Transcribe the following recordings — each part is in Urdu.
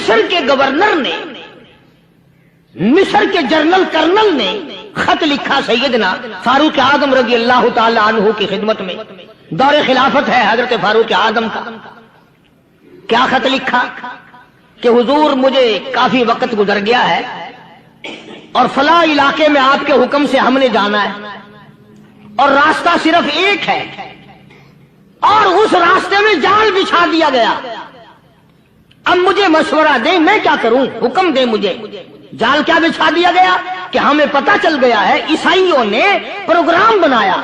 مصر کے گورنر نے، مصر کے جنرل کرنل نے خط لکھا سیدنا فاروق اعظم رضی اللہ تعالی عنہ کی خدمت میں، دور خلافت ہے حضرت فاروق اعظم کا۔ کیا خط لکھا کہ حضور مجھے کافی وقت گزر گیا ہے اور فلاں علاقے میں آپ کے حکم سے ہم نے جانا ہے اور راستہ صرف ایک ہے اور اس راستے میں جال بچھا دیا گیا، اب مجھے مشورہ دیں میں کیا کروں، حکم دیں مجھے۔ جال کیا بچھا دیا گیا کہ ہمیں پتہ چل گیا ہے عیسائیوں نے پروگرام بنایا،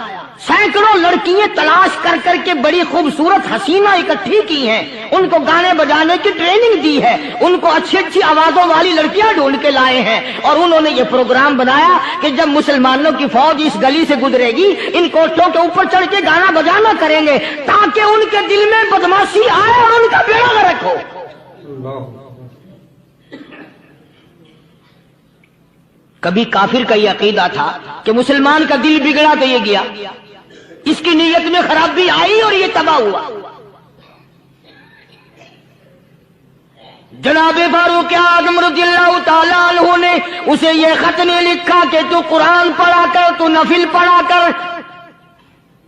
سینکڑوں لڑکیاں تلاش کر کر کے بڑی خوبصورت حسینہ اکٹھی کی ہیں، ان کو گانے بجانے کی ٹریننگ دی ہے، ان کو اچھی اچھی آوازوں والی لڑکیاں ڈھونڈ کے لائے ہیں، اور انہوں نے یہ پروگرام بنایا کہ جب مسلمانوں کی فوج اس گلی سے گزرے گی ان کوٹھوں کے اوپر چڑھ کے گانا بجانا کریں گے تاکہ ان کے دل میں بدماشی آئے اور ان کا بیڑا غرق ہو۔ کبھی کافر کا یہ عقیدہ تھا کہ مسلمان کا دل بگڑا تو یہ گیا، اس کی نیت میں خرابی آئی اور یہ تباہ ہوا۔ جناب فاروق اعظم رضی اللہ تعالی عنہ نے اسے یہ خط نہیں لکھا کہ تو قرآن پڑھا کر، تو نفل پڑھا کر۔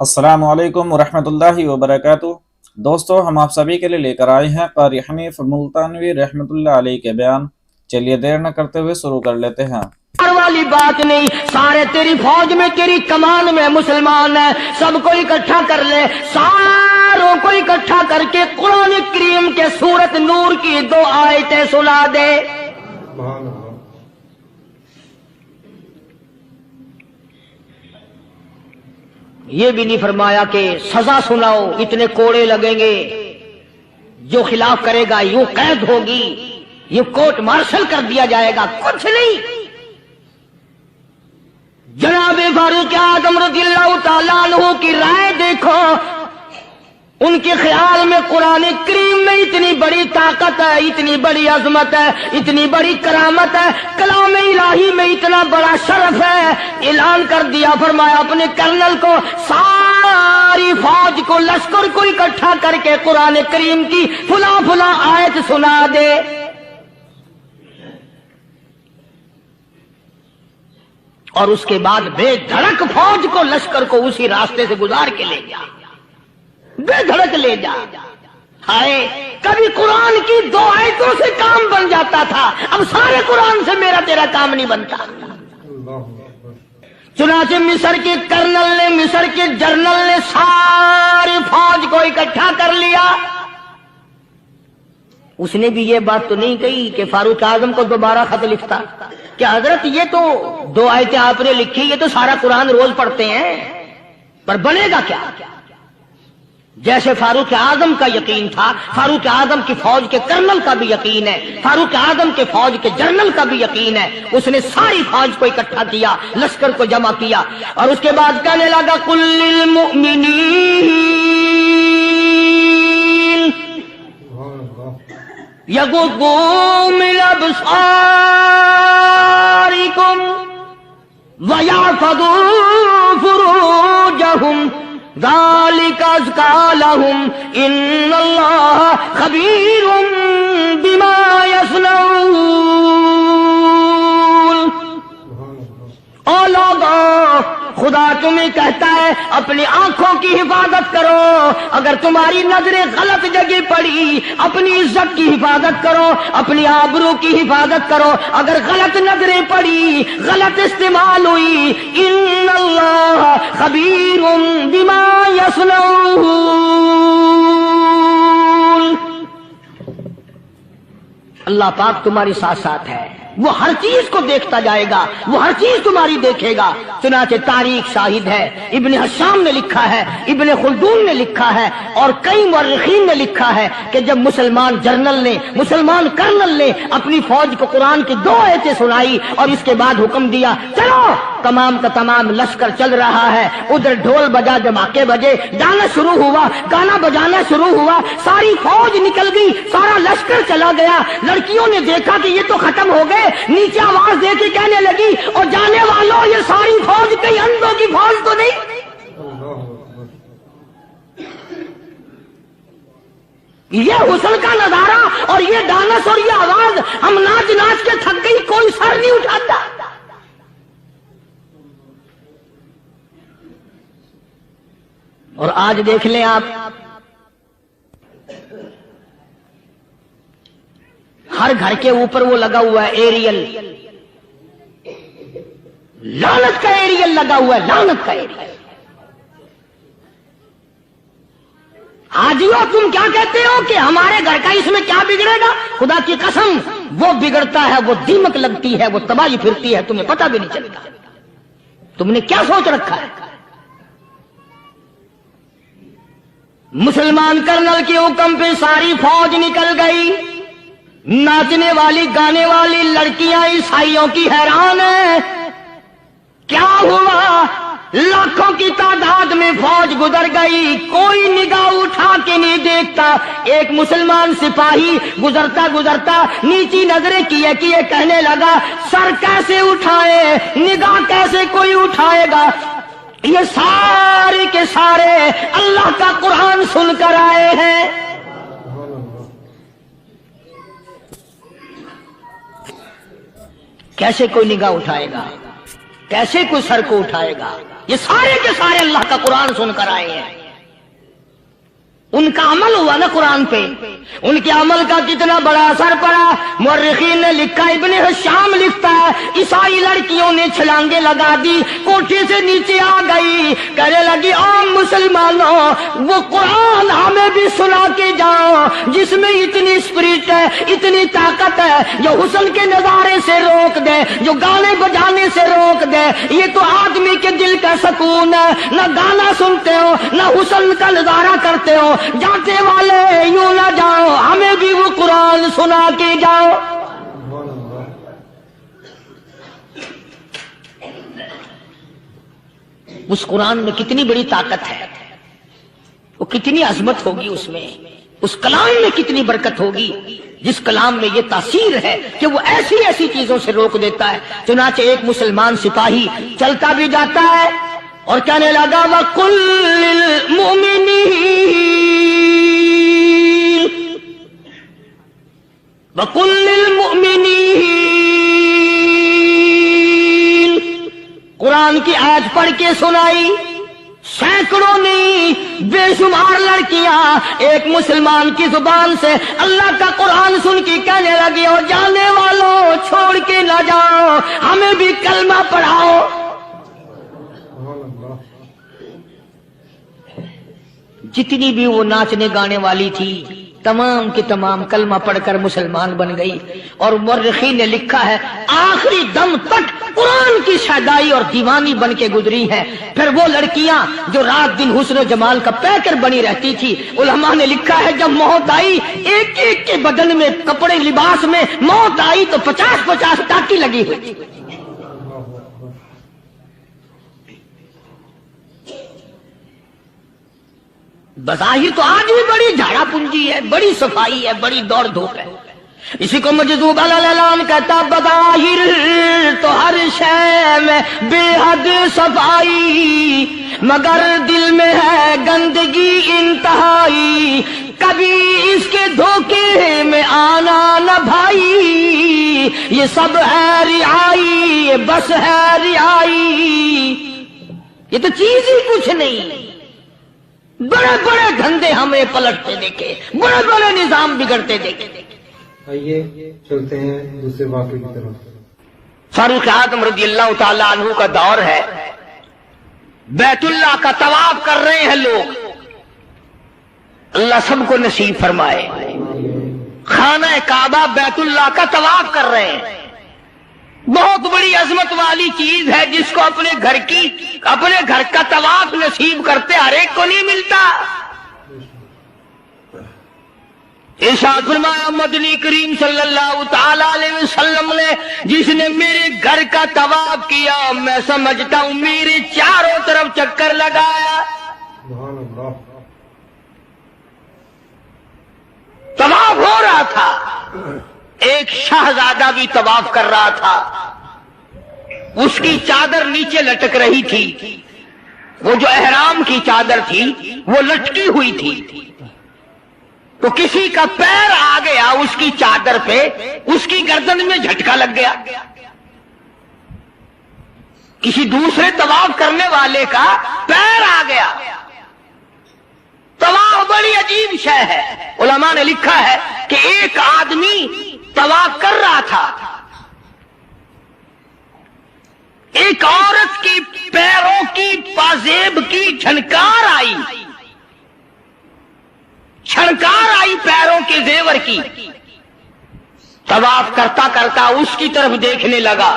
السلام علیکم ورحمۃ اللہ وبرکاتہ۔ دوستو، ہم آپ سبھی کے لیے لے کر آئے ہیں قاری حنیف ملتانوی رحمۃ اللہ علیہ کے بیان۔ چلیے دیر نہ کرتے ہوئے شروع کر لیتے ہیں۔ والی بات نہیں، سارے تیری فوج میں تیری کمان میں مسلمان ہیں، سب کو اکٹھا کر لے، ساروں کو اکٹھا کر کے قرآن کریم کے سورت نور کی 2 آیتیں سنا دے۔ یہ بھی نہیں فرمایا کہ سزا سناؤ، اتنے کوڑے لگیں گے، جو خلاف کرے گا یوں قید ہوگی، یہ کورٹ مارشل کر دیا جائے گا، کچھ نہیں۔ جناب فاروق اعظم رضی اللہ تعالیٰ عنہ کی رائے دیکھو، ان کے خیال میں قرآن کریم میں اتنی بڑی طاقت ہے، اتنی بڑی عظمت ہے، اتنی بڑی کرامت ہے، کلام الہی میں اتنا بڑا شرف ہے۔ اعلان کر دیا، فرمایا اپنے کرنل کو ساری فوج کو، لشکر کو اکٹھا کر کے قرآن کریم کی فلاں فلاں آیت سنا دے۔ اور اس کے بعد بے دھڑک فوج کو، لشکر کو اسی راستے سے گزار کے لے جا، بے دھڑک لے جا۔ ہائے، کبھی قرآن کی 2 آیتوں سے کام بن جاتا تھا، اب سارے قرآن سے میرا تیرا کام نہیں بنتا۔ چنانچہ مصر کے کرنل نے، مصر کے جنرل نے ساری فوج کو اکٹھا کر لیا۔ اس نے بھی یہ بات تو نہیں کہی کہ فاروق اعظم کو دوبارہ خط لکھتا کہ حضرت یہ تو 2 آیتیں آپ نے لکھی، یہ تو سارا قرآن روز پڑھتے ہیں، پر بنے گا کیا؟ جیسے فاروق اعظم کا یقین تھا، فاروق اعظم کی فوج کے کرنل کا بھی یقین ہے، فاروق اعظم کے فوج کے جنرل کا بھی یقین ہے۔ اس نے ساری فوج کو اکٹھا کیا، لشکر کو جمع کیا، اور اس کے بعد کہنے لگا قل للمؤمنین یغضوا من ابصارکم ویحفظوا فروجہم ذالک ازکی لہم ان اللہ خبیر بما یصنعون۔ او لوگو، خدا تمہیں کہتا ہے اپنی آنکھوں کی حفاظت کرو، اگر تمہاری نظریں غلط جگہ پڑی اپنی عزت کی حفاظت کرو، اپنی آبرو کی حفاظت کرو، اگر غلط نظریں پڑی، غلط استعمال ہوئی، ان اللہ خبیر بما یصنعون۔ اللہ پاک تمہارے ساتھ ساتھ ہے، وہ ہر چیز کو دیکھتا جائے گا، وہ ہر چیز تمہاری دیکھے گا۔ چنانچہ تاریخ شاہد ہے، ابن حشام نے لکھا ہے، ابن خلدون نے لکھا ہے، اور کئی مورخین نے لکھا ہے کہ جب مسلمان جنرل نے، مسلمان کرنل نے اپنی فوج کو قرآن کی 2 آیتیں سنائی اور اس کے بعد حکم دیا چلو، تمام کا تمام لشکر چل رہا ہے، ادھر ڈھول بجا، دھماکے بجے، گانا شروع ہوا، گانا بجانا شروع ہوا، ساری فوج نکل گئی، سارا لشکر چلا گیا۔ لڑکیوں نے دیکھا کہ یہ تو ختم ہو گئے، نیچے آواز دے کے کہنے لگی اور جانے والوں یہ ساری فوج کئی اندھوں کی فوج تو نہیں؟ یہ حسن کا نظارہ اور یہ ڈانس اور یہ آواز، ہم ناچ ناچ کے تھک گئی، کوئی سر نہیں اٹھاتا۔ اور آج دیکھ لیں آپ، ہر گھر کے اوپر وہ لگا ہوا ہے ایریل، لعنت کا ایریل لگا ہوا ہے، لعنت کا ایریل۔ حاجیو تم کیا کہتے ہو کہ ہمارے گھر کا اس میں کیا بگڑے گا؟ خدا کی قسم وہ بگڑتا ہے، وہ دیمک لگتی ہے، وہ تباہی پھرتی ہے، تمہیں پتہ بھی نہیں چلتا۔ تم نے کیا سوچ رکھا ہے؟ مسلمان کرنل کے حکم پہ ساری فوج نکل گئی، ناچنے والی گانے والی لڑکیاں عیسائیوں کی حیران ہیں، کیا ہوا؟ لاکھوں کی تعداد میں فوج گزر گئی، کوئی نگاہ اٹھا کے نہیں دیکھتا۔ ایک مسلمان سپاہی گزرتا گزرتا نیچی نظریں کیے کیے کہنے لگا، سر کیسے اٹھائے، نگاہ کیسے کوئی اٹھائے گا؟ یہ سارے کے سارے اللہ کا قرآن سن کر آئے ہیں۔ کیسے کوئی نگاہ اٹھائے گا؟ کیسے کوئی سر کو اٹھائے گا؟ یہ سارے کے سارے اللہ کا قرآن سن کر آئے ہیں۔ ان کا عمل ہوا نا قرآن پہ، ان کے عمل کا کتنا بڑا اثر پڑا۔ مورخین نے لکھا، ابن حشام لکھتا ہے، عیسائی لڑکیوں نے چھلانگیں لگا دی، کوٹھی سے نیچے آ گئی، کہنے لگی عام مسلمانوں وہ قرآن ہمیں بھی سنا کے جاؤ جس میں اتنی اسپرٹ ہے، اتنی طاقت ہے، جو حسن کے نظارے سے روک دے، جو گانے بجانے سے روک دے۔ یہ تو آدمی کے دل کا سکون ہے، نہ گانا سنتے ہو نہ حسن کا نظارہ کرتے ہو، جاتے والے یوں نہ جاؤ، ہمیں بھی وہ قرآن سنا کے جاؤ۔ اس قرآن میں کتنی بڑی طاقت ہے، وہ کتنی عظمت ہوگی اس میں، اس کلام میں کتنی برکت ہوگی، جس کلام میں یہ تاثیر ہے کہ وہ ایسی ایسی چیزوں سے روک دیتا ہے۔ چنانچہ ایک مسلمان سپاہی چلتا بھی جاتا ہے اور کہنے لگا، وَقُلْ لِلْمُؤْمِنِينَ وَقُلْ لِلْمُؤْمِنِينَ، قرآن کی آیت پڑھ کے سنائی۔ سینکڑوں نہیں بے شمار لڑکیاں ایک مسلمان کی زبان سے اللہ کا قرآن سن کے کہنے لگی، اور جانے والوں چھوڑ کے نہ جاؤ، ہمیں بھی کلمہ پڑھاؤ۔ جتنی بھی وہ ناچنے گانے والی تھی تمام کی تمام کلمہ پڑھ کر مسلمان بن گئی۔ اور مورخین نے لکھا ہے آخری دم تک قرآن کی شیدائی اور دیوانی بن کے گزری ہیں۔ پھر وہ لڑکیاں جو رات دن حسن و جمال کا پیکر بنی رہتی تھی، علماء نے لکھا ہے جب موت آئی، ایک ایک کے بدن میں کپڑے لباس میں موت آئی تو 50-50 ٹاکی لگی ہوئی تھی۔ بظاہر تو آج بھی بڑی جھاڑا پنجی ہے، بڑی صفائی ہے، بڑی دوڑ دھوپ ہے۔ اسی کو مجذوب الالام کہتا، بظاہر تو ہر شے میں بے حد صفائی، مگر دل میں ہے گندگی انتہائی، کبھی اس کے دھوکے میں آنا نہ بھائی، یہ سب ہے رعائی، یہ بس ہے رعائی، یہ تو چیز ہی کچھ نہیں۔ بڑے بڑے دھندے ہمیں پلٹتے دیکھے، بڑے بڑے نظام بگڑتے دیکھے۔ آئیے چلتے ہیں دوسرے واقعے کی طرف۔ فاروق اعظم رضی اللہ تعالی عنہ کا دور ہے، بیت اللہ کا طواف کر رہے ہیں لوگ، اللہ سب کو نصیب فرمائے۔ خانہ کعبہ بیت اللہ کا طواف کر رہے ہیں، بہت بڑی عظمت والی چیز ہے جس کو اپنے گھر کا طواف نصیب کرتے ہر ایک کو نہیں ملتا۔ ارشاد فرمایا مدنی کریم صلی اللہ تعالی علیہ وسلم نے، جس نے میرے گھر کا طواف کیا میں سمجھتا ہوں میرے چاروں طرف چکر لگایا۔ سبحان اللہ۔ طواف ہو رہا تھا، ایک شہزادہ بھی طواف کر رہا تھا، اس کی چادر نیچے لٹک رہی تھی، وہ جو احرام کی چادر تھی وہ لٹکی ہوئی تھی۔ تو کسی کا پیر آ گیا اس کی چادر پہ، اس کی گردن میں جھٹکا لگ گیا. کسی دوسرے طواف کرنے والے کا پیر آ گیا. طواف بڑی عجیب شے ہے. علماء نے لکھا ہے کہ ایک آدمی طواف کر رہا تھا، ایک عورت کی پیروں کی پازیب کی چھنکار آئی، پیروں کے زیور کی. طواف کرتا کرتا اس کی طرف دیکھنے لگا.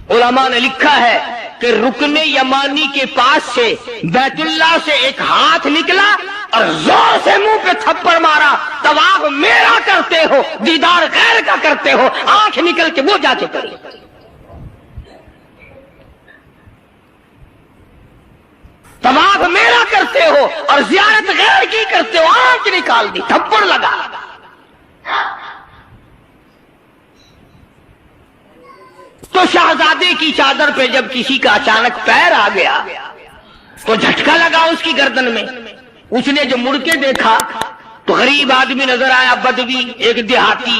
علماء نے لکھا ہے کہ رکن یمانی کے پاس سے بیت اللہ سے ایک ہاتھ نکلا اور زور سے منہ پہ تھپڑ مارا. طواف میرا کرتے ہو، دیدار غیر کا کرتے ہو. آنکھ نکل کے وہ جا کے پڑی. طواف میرا کرتے ہو اور زیارت غیر کی کرتے ہو. آنکھ نکال دی، تھپڑ لگا. تو شہزادے کی چادر پہ جب کسی کا اچانک پیر آ گیا تو جھٹکا لگا اس کی گردن میں. اس نے جو مڑ کے دیکھا تو غریب آدمی نظر آیا، بدوی، ایک دیہاتی.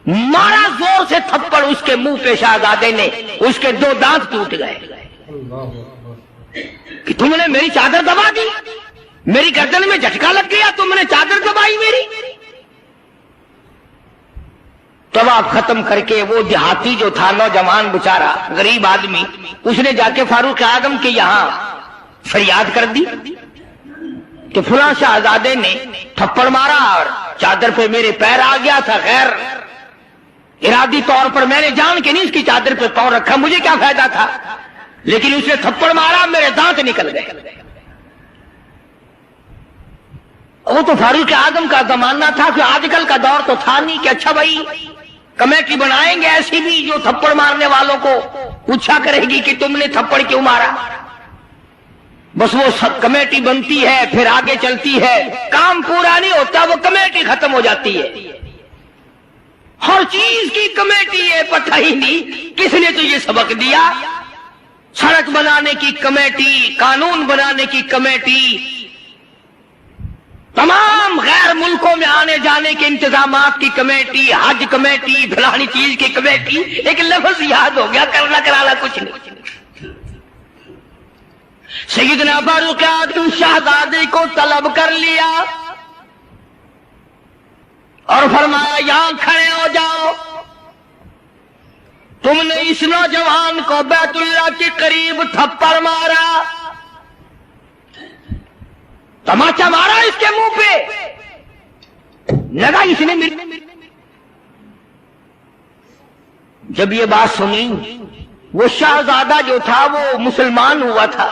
مارا زور سے تھپڑ اس کے منہ پہ شہزادے نے، اس کے 2 دانت ٹوٹ گئے. کہ تم نے میری چادر دبا دی، میری گردن میں جھٹکا لگ گیا، تم نے چادر دبائی میری. طواف ختم کر کے وہ دیہاتی جو تھا، نوجوان بچارا غریب آدمی، اس نے جا کے فاروق اعظم کے یہاں فریاد کر دی کہ فلاں شہزادے نے تھپڑ مارا اور چادر پہ میرے پیر آ گیا تھا. غیر ارادی طور پر میں نے جان کے نہیں اس کی چادر پہ پاؤں رکھا، مجھے کیا فائدہ تھا، لیکن اس نے تھپڑ مارا، میرے دانت نکل گئے. وہ تو فاروق اعظم کا زمانہ تھا کہ آج کل کا دور تو تھا نہیں کہ اچھا بھائی کمیٹی بنائیں گے ایسی بھی جو تھپڑ مارنے والوں کو پوچھا کرے گی کہ تم نے تھپڑ کیوں مارا. بس وہ سب کمیٹی بنتی ہے، پھر آگے چلتی ہے، کام پورا نہیں ہوتا، وہ کمیٹی ختم ہو جاتی ہے. ہر چیز کی کمیٹی ہے، پتہ ہی نہیں کس نے تجھے سبق دیا. سڑک بنانے کی کمیٹی، قانون بنانے کی کمیٹی، تمام غیر ملکوں میں آنے جانے کے انتظامات کی کمیٹی، حج کمیٹی، فلانی چیز کی کمیٹی. ایک لفظ یاد ہو گیا، کرنا کرانا کچھ نہیں. سیدنا فاروق اعظم شہزادے کو طلب کر لیا اور فرمایا یہاں کھڑے ہو جاؤ. تم نے اس نوجوان کو بیت اللہ کے قریب تھپڑ مارا، تماچا مارا اس کے منہ پہ، لگا اس نے جب یہ بات سنی وہ شہزادہ جو تھا وہ مسلمان ہوا تھا.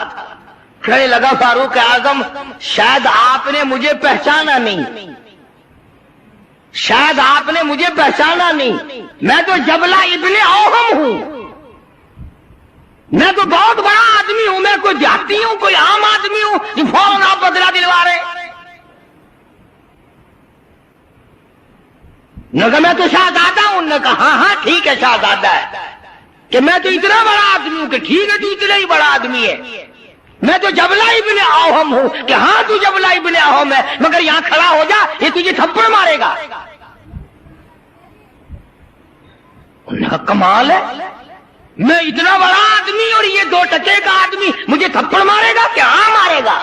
کہنے لگا فاروق اعظم شاید آپ نے مجھے پہچانا نہیں، شاید آپ نے مجھے پہچانا نہیں. میں تو جبلہ ابن اوہم ہوں، میں تو بہت بڑا آدمی ہوں، میں کوئی دیہاتی ہوں، کوئی عام آدمی ہوں جو فوراً آپ بدلا دلوا رہے. نے کہا میں تو شہزادہ ہوں. نے کہا ہاں ٹھیک ہے شہزادہ ہے، کہ میں تو اتنا بڑا آدمی ہوں. کہ ٹھیک ہے تو اتنا ہی بڑا آدمی ہے. میں تو جبلہ ابن اوہم ہوں. کہ ہاں تو جبلہ ابن اوہم ہے، مگر یہاں کھڑا ہو جا، یہ تجھے تھپڑ مارے گا. انہوں نے کہا کمال ہے، میں اتنا بڑا آدمی اور یہ 2 ٹکے کا آدمی مجھے تھپڑ مارے گا؟ کہ ہاں مارے گا.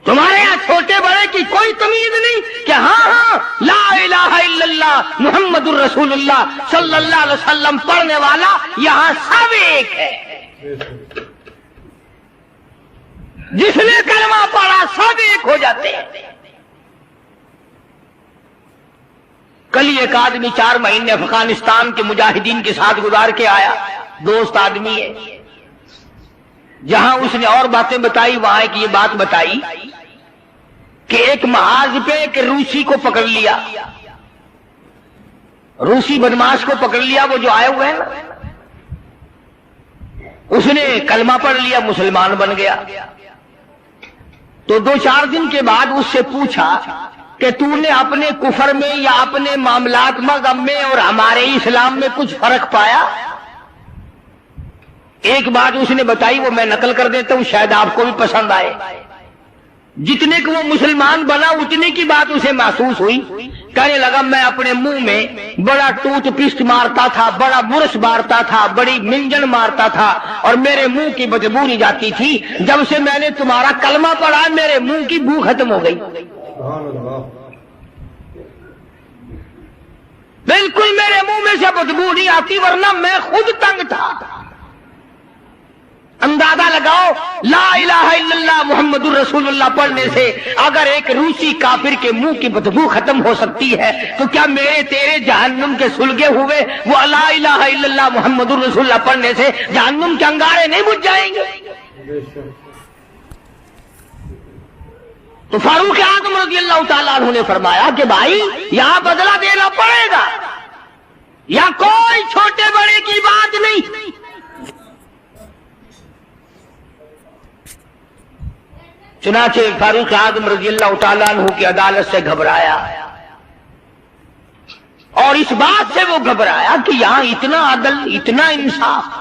تمہارے یہاں چھوٹے بڑے کی کوئی تمیز نہیں کہ ہاں لا الہ الا اللہ محمد الرسول اللہ صلی اللہ علیہ وسلم پڑھنے والا یہاں سب ایک ہے. جس نے کلمہ پڑھا سب ایک ہو جاتے ہیں. کل ایک آدمی 4 مہینے افغانستان کے مجاہدین کے ساتھ گزار کے آیا، دوست آدمی ہے. جہاں اس نے اور باتیں بتائی وہاں ایک یہ بات بتائی کہ ایک محاذ پہ ایک روسی کو پکڑ لیا، روسی بدماش کو پکڑ لیا، وہ جو آئے ہوئے ہیں نا. اس نے کلمہ پڑھ لیا، مسلمان بن گیا. تو 2-4 دن کے بعد اس سے پوچھا کہ تو نے اپنے کفر میں یا اپنے معاملات مذہب میں اور ہمارے اسلام میں کچھ فرق پایا؟ ایک بات اس نے بتائی، وہ میں نقل کر دیتا ہوں شاید آپ کو بھی پسند آئے. جتنے کو وہ مسلمان بنا اتنے کی بات اسے محسوس ہوئی. کہنے لگا میں اپنے منہ میں بڑا ٹوتھ پیسٹ مارتا تھا, بڑا برش مارتا تھا, بڑی منجن مارتا تھا, اور میرے منہ کی بدبو نہیں جاتی تھی. جب سے میں نے تمہارا کلمہ پڑھا میرے منہ کی بو ختم ہو گئی. سبحان اللہ. بالکل میرے منہ میں سے بدبو نہیں آتی, ورنہ میں خود تنگ تھا. اندازہ لگاؤ لا الہ الا اللہ محمد الرسول اللہ پڑھنے سے اگر ایک روسی کافر کے منہ کی بدبو ختم ہو سکتی ہے تو کیا میرے تیرے جہنم کے سلگے ہوئے وہ لا الہ الا اللہ محمد الرسول اللہ پڑھنے سے جہنم کے انگارے نہیں بجھ جائیں گے؟ بے شک. تو فاروق اعظم رضی اللہ تعالیٰ عنہ نے فرمایا کہ بھائی یہاں بدلہ دینا پڑے گا, یا کوئی چھوٹے بڑے کی بات نہیں. چنانچہ فاروق اعظم رضی اللہ تعالیٰ عنہ کی عدالت سے گھبرایا, اور اس بات سے وہ گھبرایا کہ یہاں اتنا عدل, اتنا انصاف,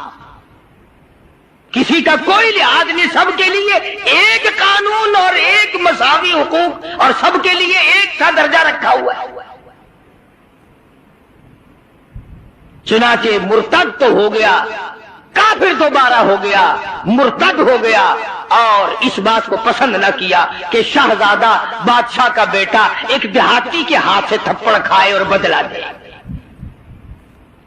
کسی کا کوئی لحاظ نہیں, سب کے لیے ایک قانون اور ایک مساوی حقوق, اور سب کے لیے ایک سا درجہ رکھا ہوا ہے. چنانچہ مرتد تو ہو گیا, کافر دوبارہ ہو گیا, مرتد ہو گیا, اور اس بات کو پسند نہ کیا کہ شہزادہ بادشاہ کا بیٹا ایک دیہاتی کے ہاتھ سے تھپڑ کھائے اور بدلہ دے.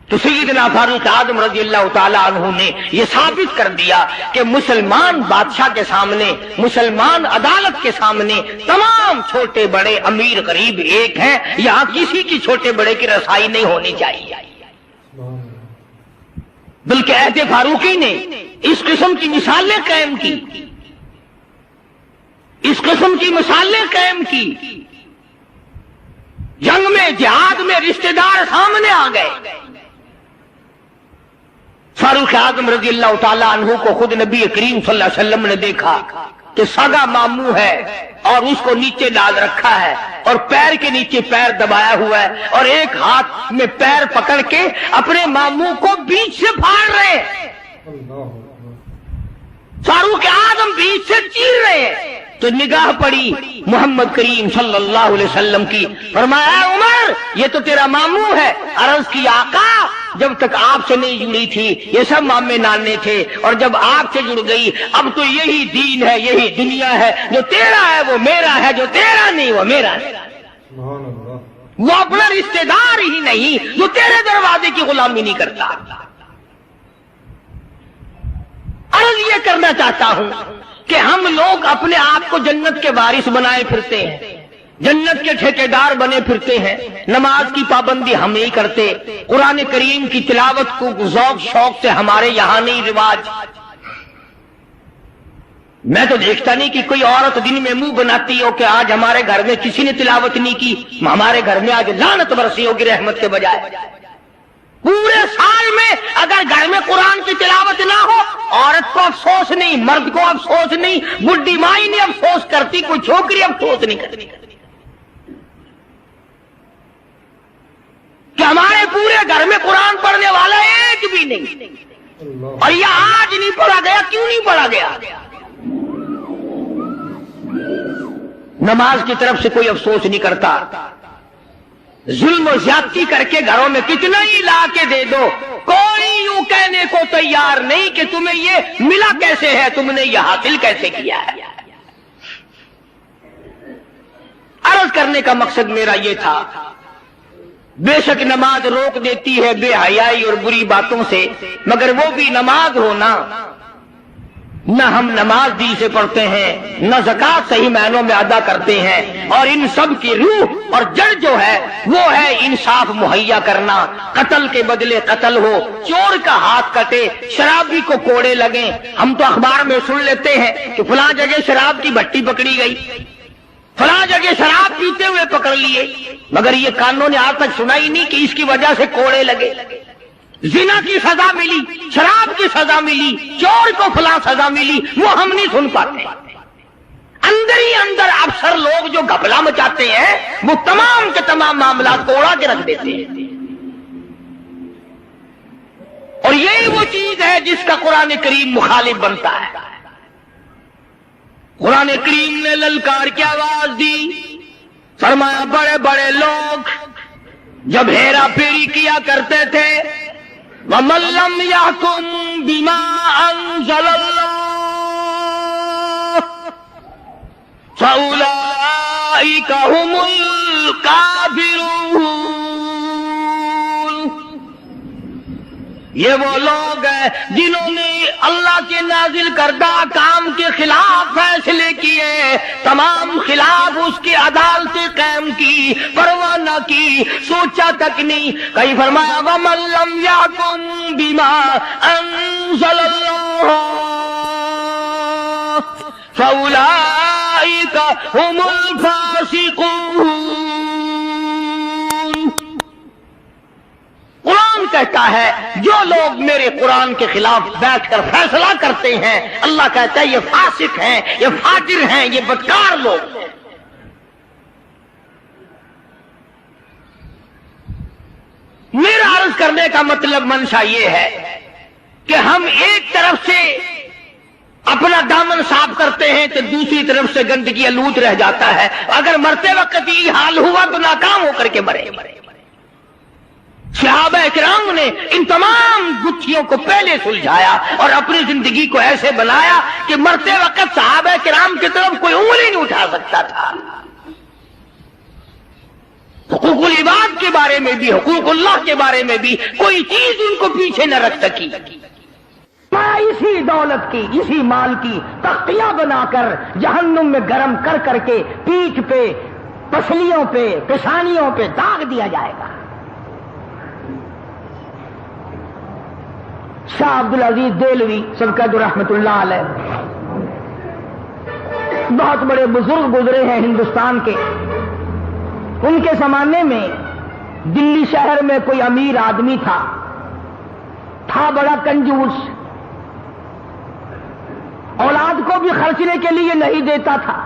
تو سیدنا فاروق اعظم رضی اللہ تعالی عنہ نے یہ ثابت کر دیا کہ مسلمان بادشاہ کے سامنے, مسلمان عدالت کے سامنے تمام چھوٹے بڑے امیر غریب ایک ہیں. یہاں کسی کی چھوٹے بڑے کی رسائی نہیں ہونی چاہیے. بلکہ عہد فاروقی نے اس قسم کی مثالیں قائم کی, اس قسم کی مثالیں قائم کی. جنگ میں, جہاد میں رشتہ دار سامنے آ گئے. فاروق اعظم رضی اللہ تعالیٰ عنہ کو خود نبی کریم صلی اللہ علیہ وسلم نے دیکھا کہ سگا ماموں ہے اور اس کو نیچے ڈال رکھا ہے, اور پیر کے نیچے پیر دبایا ہوا ہے, اور ایک ہاتھ میں پیر پکڑ کے اپنے ماموں کو بیچ سے پھاڑ رہے ہیں. فاروق اعظم بیچ سے چیر رہے ہیں. تو نگاہ پڑی محمد کریم صلی اللہ علیہ وسلم کی, فرمایا عمر یہ تو تیرا ماموں ہے. عرض کی آقا جب تک آپ سے نہیں جڑی تھی یہ سب مامے نانے تھے, اور جب آپ سے جڑ گئی اب تو یہی دین ہے, یہی دنیا ہے, جو تیرا ہے وہ میرا ہے, جو تیرا نہیں وہ میرا ہے. وہ اپنا رشتہ دار ہی نہیں جو تیرے دروازے کی غلامی نہیں کرتا. عرض یہ کرنا چاہتا ہوں کہ ہم لوگ اپنے آپ کو جنت کے وارث بنائے پھرتے ہیں, جنت کے ٹھیکیدار بنے پھرتے ہیں. نماز کی پابندی ہم نہیں کرتے, قرآن کریم کی تلاوت کو ذوق شوق سے ہمارے یہاں نہیں رواج. میں تو دیکھتا نہیں کہ کوئی عورت دن میں منہ بناتی ہو کہ آج ہمارے گھر میں کسی نے تلاوت نہیں کی, ہمارے گھر میں آج لعنت برسی ہوگی رحمت کے بجائے. پورے سال میں اگر گھر میں قرآن کی تلاوت نہ ہو, عورت کو افسوس نہیں, مرد کو افسوس نہیں, بڈھی مائی نہیں افسوس کرتی, کوئی چھوکری افسوس نہیں کرتی کہ ہمارے پورے گھر میں قرآن پڑھنے والا ایک بھی نہیں. اور یہ آج نہیں پڑھا گیا, کیوں نہیں پڑھا گیا؟ نماز کی طرف سے کوئی افسوس نہیں کرتا. ظلم و زیادتی کر کے گھروں میں کتنا ہی لا کے دے دو, کوئی یوں کہنے کو تیار نہیں کہ تمہیں یہ ملا کیسے ہے, تم نے یہ حاصل کیسے کیا ہے. عرض کرنے کا مقصد میرا یہ تھا, بے شک نماز روک دیتی ہے بے حیائی اور بری باتوں سے, مگر وہ بھی نماز ہونا. نہ ہم نماز دل سے پڑھتے ہیں, نہ زکوٰۃ صحیح معنوں میں ادا کرتے ہیں, اور ان سب کی روح اور جڑ جو ہے وہ ہے انصاف مہیا کرنا. قتل کے بدلے قتل ہو, چور کا ہاتھ کٹے, شرابی کو کوڑے لگیں. ہم تو اخبار میں سن لیتے ہیں کہ فلاں جگہ شراب کی بھٹی پکڑی گئی, فلاں جگہ شراب پیتے ہوئے پکڑ لیے, مگر یہ قانون نے آج تک سنا ہی نہیں کہ اس کی وجہ سے کوڑے لگے. زنا کی سزا ملی, شراب کی سزا ملی, چور کو فلاں سزا ملی, وہ ہم نہیں سن پاتے. اندر ہی اندر افسر لوگ جو گھپلا مچاتے ہیں وہ تمام کے تمام معاملات کو اڑا کے رکھ دیتے ہیں. اور یہی وہ چیز ہے جس کا قرآن کریم مخالف بنتا ہے. قرآن کریم نے للکار کی آواز دی، فرمایا بڑے بڑے لوگ جب ہیرا پھیری کیا کرتے تھے، وَمَن لَّمْ يَحْكُم بِمَا أَنزَلَ اللَّهُ فَأُولَٰئِكَ هُمُ الْكَافِرُونَ۔ یہ وہ لوگ ہیں جنہوں نے اللہ کے نازل کردہ کام کے خلاف فیصلے کیے، تمام خلاف اس کی عدالتیں قائم کی، پرواہ نہ کی، سوچا تک نہیں۔ کہیں فرمایا وَمَن لَّمْ يَحْكُم بِمَا أَنزَلَ اللَّهُ فَأُولَٰئِكَ هُمُ الْفَاسِقُونَ۔ قرآن کہتا ہے جو لوگ میرے قرآن کے خلاف بیٹھ کر فیصلہ کرتے ہیں، اللہ کہتا ہے یہ فاسق ہیں، یہ فاجر ہیں، یہ بدکار لوگ ہیں۔ میرا عرض کرنے کا مطلب منشا یہ ہے کہ ہم ایک طرف سے اپنا دامن صاف کرتے ہیں تو دوسری طرف سے گندگی آلود رہ جاتا ہے۔ اگر مرتے وقت یہ حال ہوا تو ناکام ہو کر کے مرے۔ صحابہ کرام نے ان تمام گتھیوں کو پہلے سلجھایا اور اپنی زندگی کو ایسے بنایا کہ مرتے وقت صحابہ کرام کی طرف کوئی انگلی نہیں اٹھا سکتا تھا۔ حقوق العباد کے بارے میں بھی، حقوق اللہ کے بارے میں بھی کوئی چیز ان کو پیچھے نہ رکھ سکی۔ اسی دولت کی، اسی مال کی تختیاں بنا کر جہنم میں گرم کر کر کے پیٹھ پہ، پسلیوں پہ، پیشانیوں پہ داغ دیا جائے گا۔ شاہ عبدالعزیز دہلوی سبقت رحمت اللہ علیہ بہت بڑے بزرگ گزرے ہیں ہندوستان کے۔ ان کے زمانے میں دلی شہر میں کوئی امیر آدمی تھا بڑا کنجوس، اولاد کو بھی خرچنے کے لیے نہیں دیتا تھا۔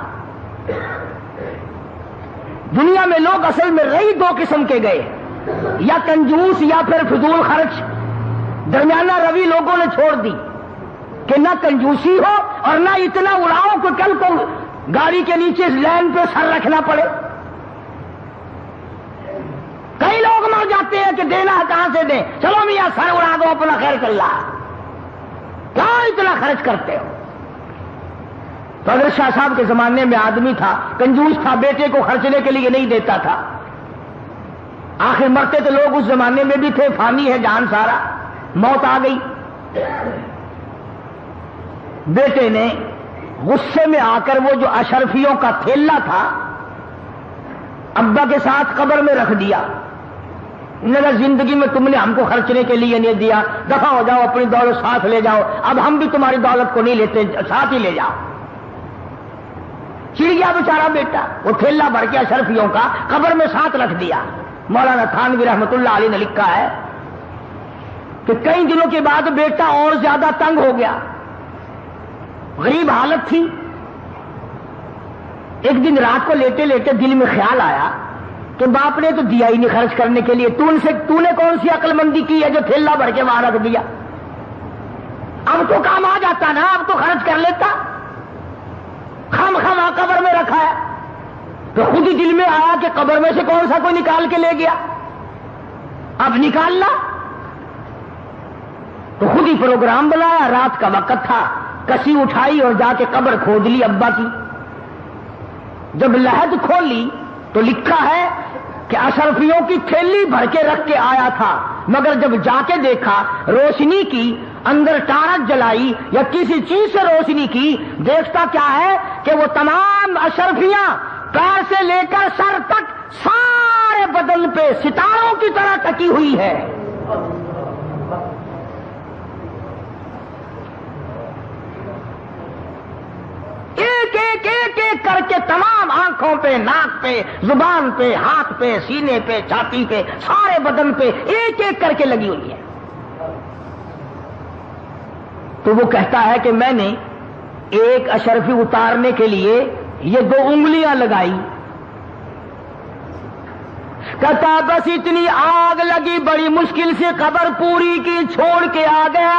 دنیا میں لوگ اصل میں رہی دو قسم کے گئے، یا کنجوس یا پھر فضول خرچ۔ درمیانہ روی لوگوں نے چھوڑ دی کہ نہ کنجوسی ہو اور نہ اتنا اڑاؤ کہ کل کو گاڑی کے نیچے لین پہ سر رکھنا پڑے۔ کئی لوگ مر جاتے ہیں کہ دینا ہے کہاں سے دیں، چلو میاں سر اڑا دو اپنا خیر چل رہا ہے، کیا اتنا خرچ کرتے ہو؟ تو اگر شاہ صاحب کے زمانے میں آدمی تھا، کنجوس تھا، بیٹے کو خرچنے کے لیے نہیں دیتا تھا۔ آخر مرتے تو لوگ اس زمانے میں بھی تھے، فانی ہے جان سارا، موت آ گئی۔ بیٹے نے غصے میں آ کر وہ جو اشرفیوں کا تھیلا تھا ابا کے ساتھ قبر میں رکھ دیا۔ انہوں نے زندگی میں تم نے ہم کو خرچنے کے لیے نہیں دیا، دفع ہو جاؤ، اپنی دولت ساتھ لے جاؤ، اب ہم بھی تمہاری دولت کو نہیں لیتے، ساتھ ہی لے جاؤ۔ چڑ گیا بیچارہ بیٹا، وہ تھیلا بھر کے اشرفیوں کا قبر میں ساتھ رکھ دیا۔ مولانا تھانوی رحمت اللہ علیہ نے لکھا ہے کہ کئی دنوں کے بعد بیٹا اور زیادہ تنگ ہو گیا، غریب حالت تھی۔ ایک دن رات کو لیٹے لیٹے دل میں خیال آیا کہ باپ نے تو دیا ہی نہیں خرچ کرنے کے لیے، تو نے کون سی عقل مندی کی ہے جو تھیلا بھر کے وہاں رکھ دیا؟ اب تو کام آ جاتا نا، اب تو خرچ کر لیتا، خام قبر میں رکھا ہے۔ تو خود ہی دل میں آیا کہ قبر میں سے کون سا کوئی نکال کے لے گیا، اب نکالنا۔ تو خود ہی پروگرام بنایا، رات کا وقت تھا، کسی اٹھائی اور جا کے قبر کھود لی ابا کی۔ جب لحد کھولی تو لکھا ہے کہ اشرفیوں کی تھیلی بھر کے رکھ کے آیا تھا، مگر جب جا کے دیکھا روشنی کی، اندر ٹارچ جلائی یا کسی چیز سے روشنی کی، دیکھتا کیا ہے کہ وہ تمام اشرفیاں پیر سے لے کر سر تک سارے بدن پہ ستاروں کی طرح ٹکی ہوئی ہے۔ ایک ایک ایک ایک کر کے تمام آنکھوں پہ، ناک پہ، زبان پہ، ہاتھ پہ، سینے پہ، چھاتی پہ، سارے بدن پہ ایک ایک کر کے لگی ہوئی ہے۔ تو وہ کہتا ہے کہ میں نے ایک اشرفی اتارنے کے لیے یہ 2 انگلیاں لگائی، کہتا بس اتنی آگ لگی، بڑی مشکل سے قبر پوری کی، چھوڑ کے آ گیا۔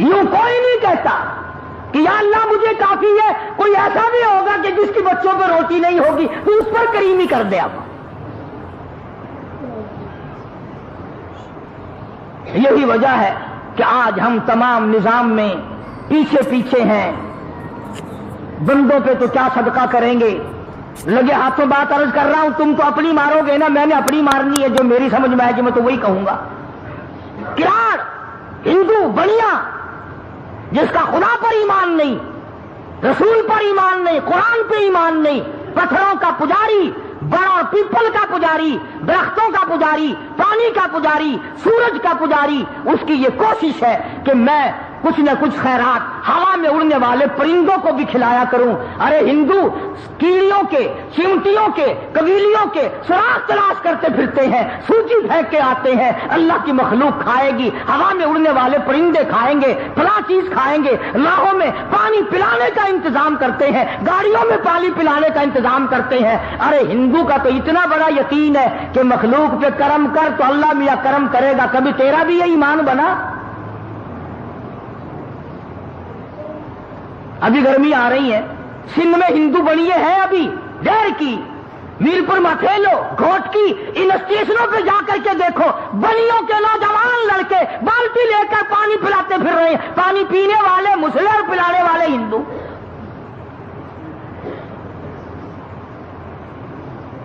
یوں کوئی نہیں کہتا کہ یا اللہ مجھے کافی ہے، کوئی ایسا بھی ہوگا کہ جس کی بچوں پہ روٹی نہیں ہوگی تو اس پر کریمی کر دے اب. یہی وجہ ہے کہ آج ہم تمام نظام میں پیچھے پیچھے ہیں. بندوں پہ تو کیا صدقہ کریں گے، لگے ہاتھوں بات عرض کر رہا ہوں، تم تو اپنی مارو گے نا، میں نے اپنی مارنی ہے، جو میری سمجھ میں آئے گی میں تو وہی کہوں گا. کراڑ ہندو بنیا جس کا خدا پر ایمان نہیں، رسول پر ایمان نہیں، قرآن پہ ایمان نہیں، پتھروں کا پجاری، بڑا پیپل کا پجاری، درختوں کا پجاری، پانی کا پجاری، سورج کا پجاری، اس کی یہ کوشش ہے کہ میں کچھ نہ کچھ خیرات ہوا میں اڑنے والے پرندوں کو بھی کھلایا کروں. ارے ہندو کیڑیوں کے، چیونٹیوں کے، قبیلیوں کے سراغ تلاش کرتے پھرتے ہیں، سوجی پھینک کے آتے ہیں. اللہ کی مخلوق کھائے گی، ہوا میں اڑنے والے پرندے کھائیں گے، فلاں چیز کھائیں گے، راہوں میں پانی پلانے کا انتظام کرتے ہیں، گاڑیوں میں پانی پلانے کا انتظام کرتے ہیں. ارے ہندو کا تو اتنا بڑا یقین ہے کہ مخلوق پہ کرم کر تو اللہ میاں کرم کرے گا. کبھی تیرا بھی یہ ایمان بنا؟ ابھی گرمی آ رہی ہے، سندھ میں ہندو بڑیے ہیں ابھی دیر کی، میر پور مٹھیلو، گھوٹ کی، ان اسٹیشنوں پہ جا کر کے دیکھو، بڑیوں کے نوجوان لڑکے بالٹی لے کر پانی پلاتے پھر رہے ہیں. پانی پینے والے مسلم اور پلانے والے ہندو.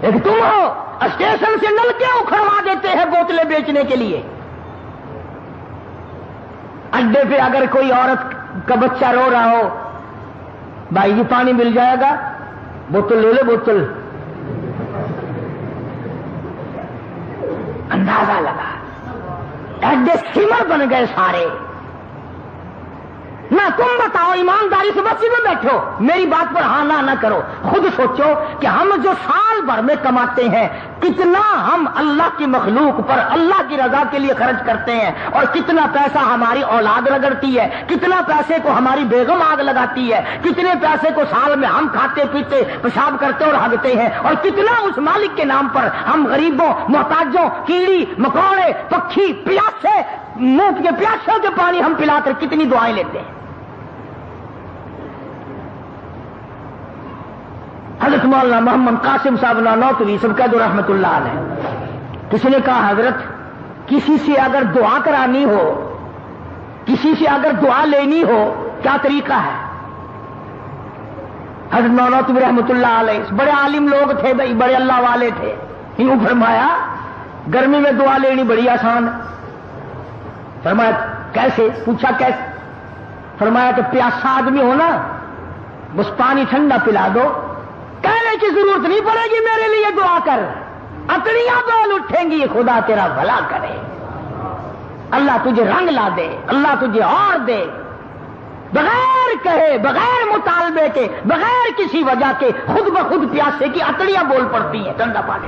ایک تم ہو اسٹیشن سے نلکے اکھڑوا دیتے ہیں بوتلیں بیچنے کے لیے. اڈے پہ اگر کوئی عورت کا بچہ رو رہا ہو، بھائی جی پانی مل جائے گا، بوتل لے لے بوتل. اندازہ لگا، اڈے سمر بن گئے سارے. نہ تم بتاؤ، ایمانداری سے مسجد میں بیٹھو، میری بات پر ہاں نہ کرو. خود سوچو کہ ہم جو سال بھر میں کماتے ہیں کتنا ہم اللہ کی مخلوق پر اللہ کی رضا کے لیے خرچ کرتے ہیں، اور کتنا پیسہ ہماری اولاد رگڑتی ہے، کتنا پیسے کو ہماری بیگم آگ لگاتی ہے، کتنے پیسے کو سال میں ہم کھاتے پیتے پیشاب کرتے اور ہگتے ہیں، اور کتنا اس مالک کے نام پر ہم غریبوں، محتاجوں، کیڑی مکوڑے، پکھی، پیاسے، منہ کے پیاسوں کے پانی ہم پلا کر کتنی دعائیں لیتے ہیں. حضرت مولانا محمد قاسم صاحب نانوتوی سب کا دو رحمت اللہ علیہ، کسی نے کہا حضرت کسی سے اگر دعا کرانی ہو، کسی سے اگر دعا لینی ہو کیا طریقہ ہے؟ حضرت نانوتوی رحمت اللہ علیہ بڑے عالم لوگ تھے بھائی، بڑے اللہ والے تھے. یوں فرمایا گرمی میں دعا لینی بڑی آسان ہے. فرمایا کیسے؟ پوچھا کیسے؟ فرمایا کہ پیاسا آدمی ہو نا، بس پانی ٹھنڈا پلا دو، کہنے کی ضرورت نہیں پڑے گی میرے لیے دعا کر، اکڑیاں بول اٹھیں گی، خدا تیرا بھلا کرے، اللہ تجھے رنگ لا دے، اللہ تجھے اور دے. بغیر کہے، بغیر مطالبے کے، بغیر کسی وجہ کے خود بخود پیاسے کی اکڑیاں بول پڑتی ہیں ٹھنڈا پانی.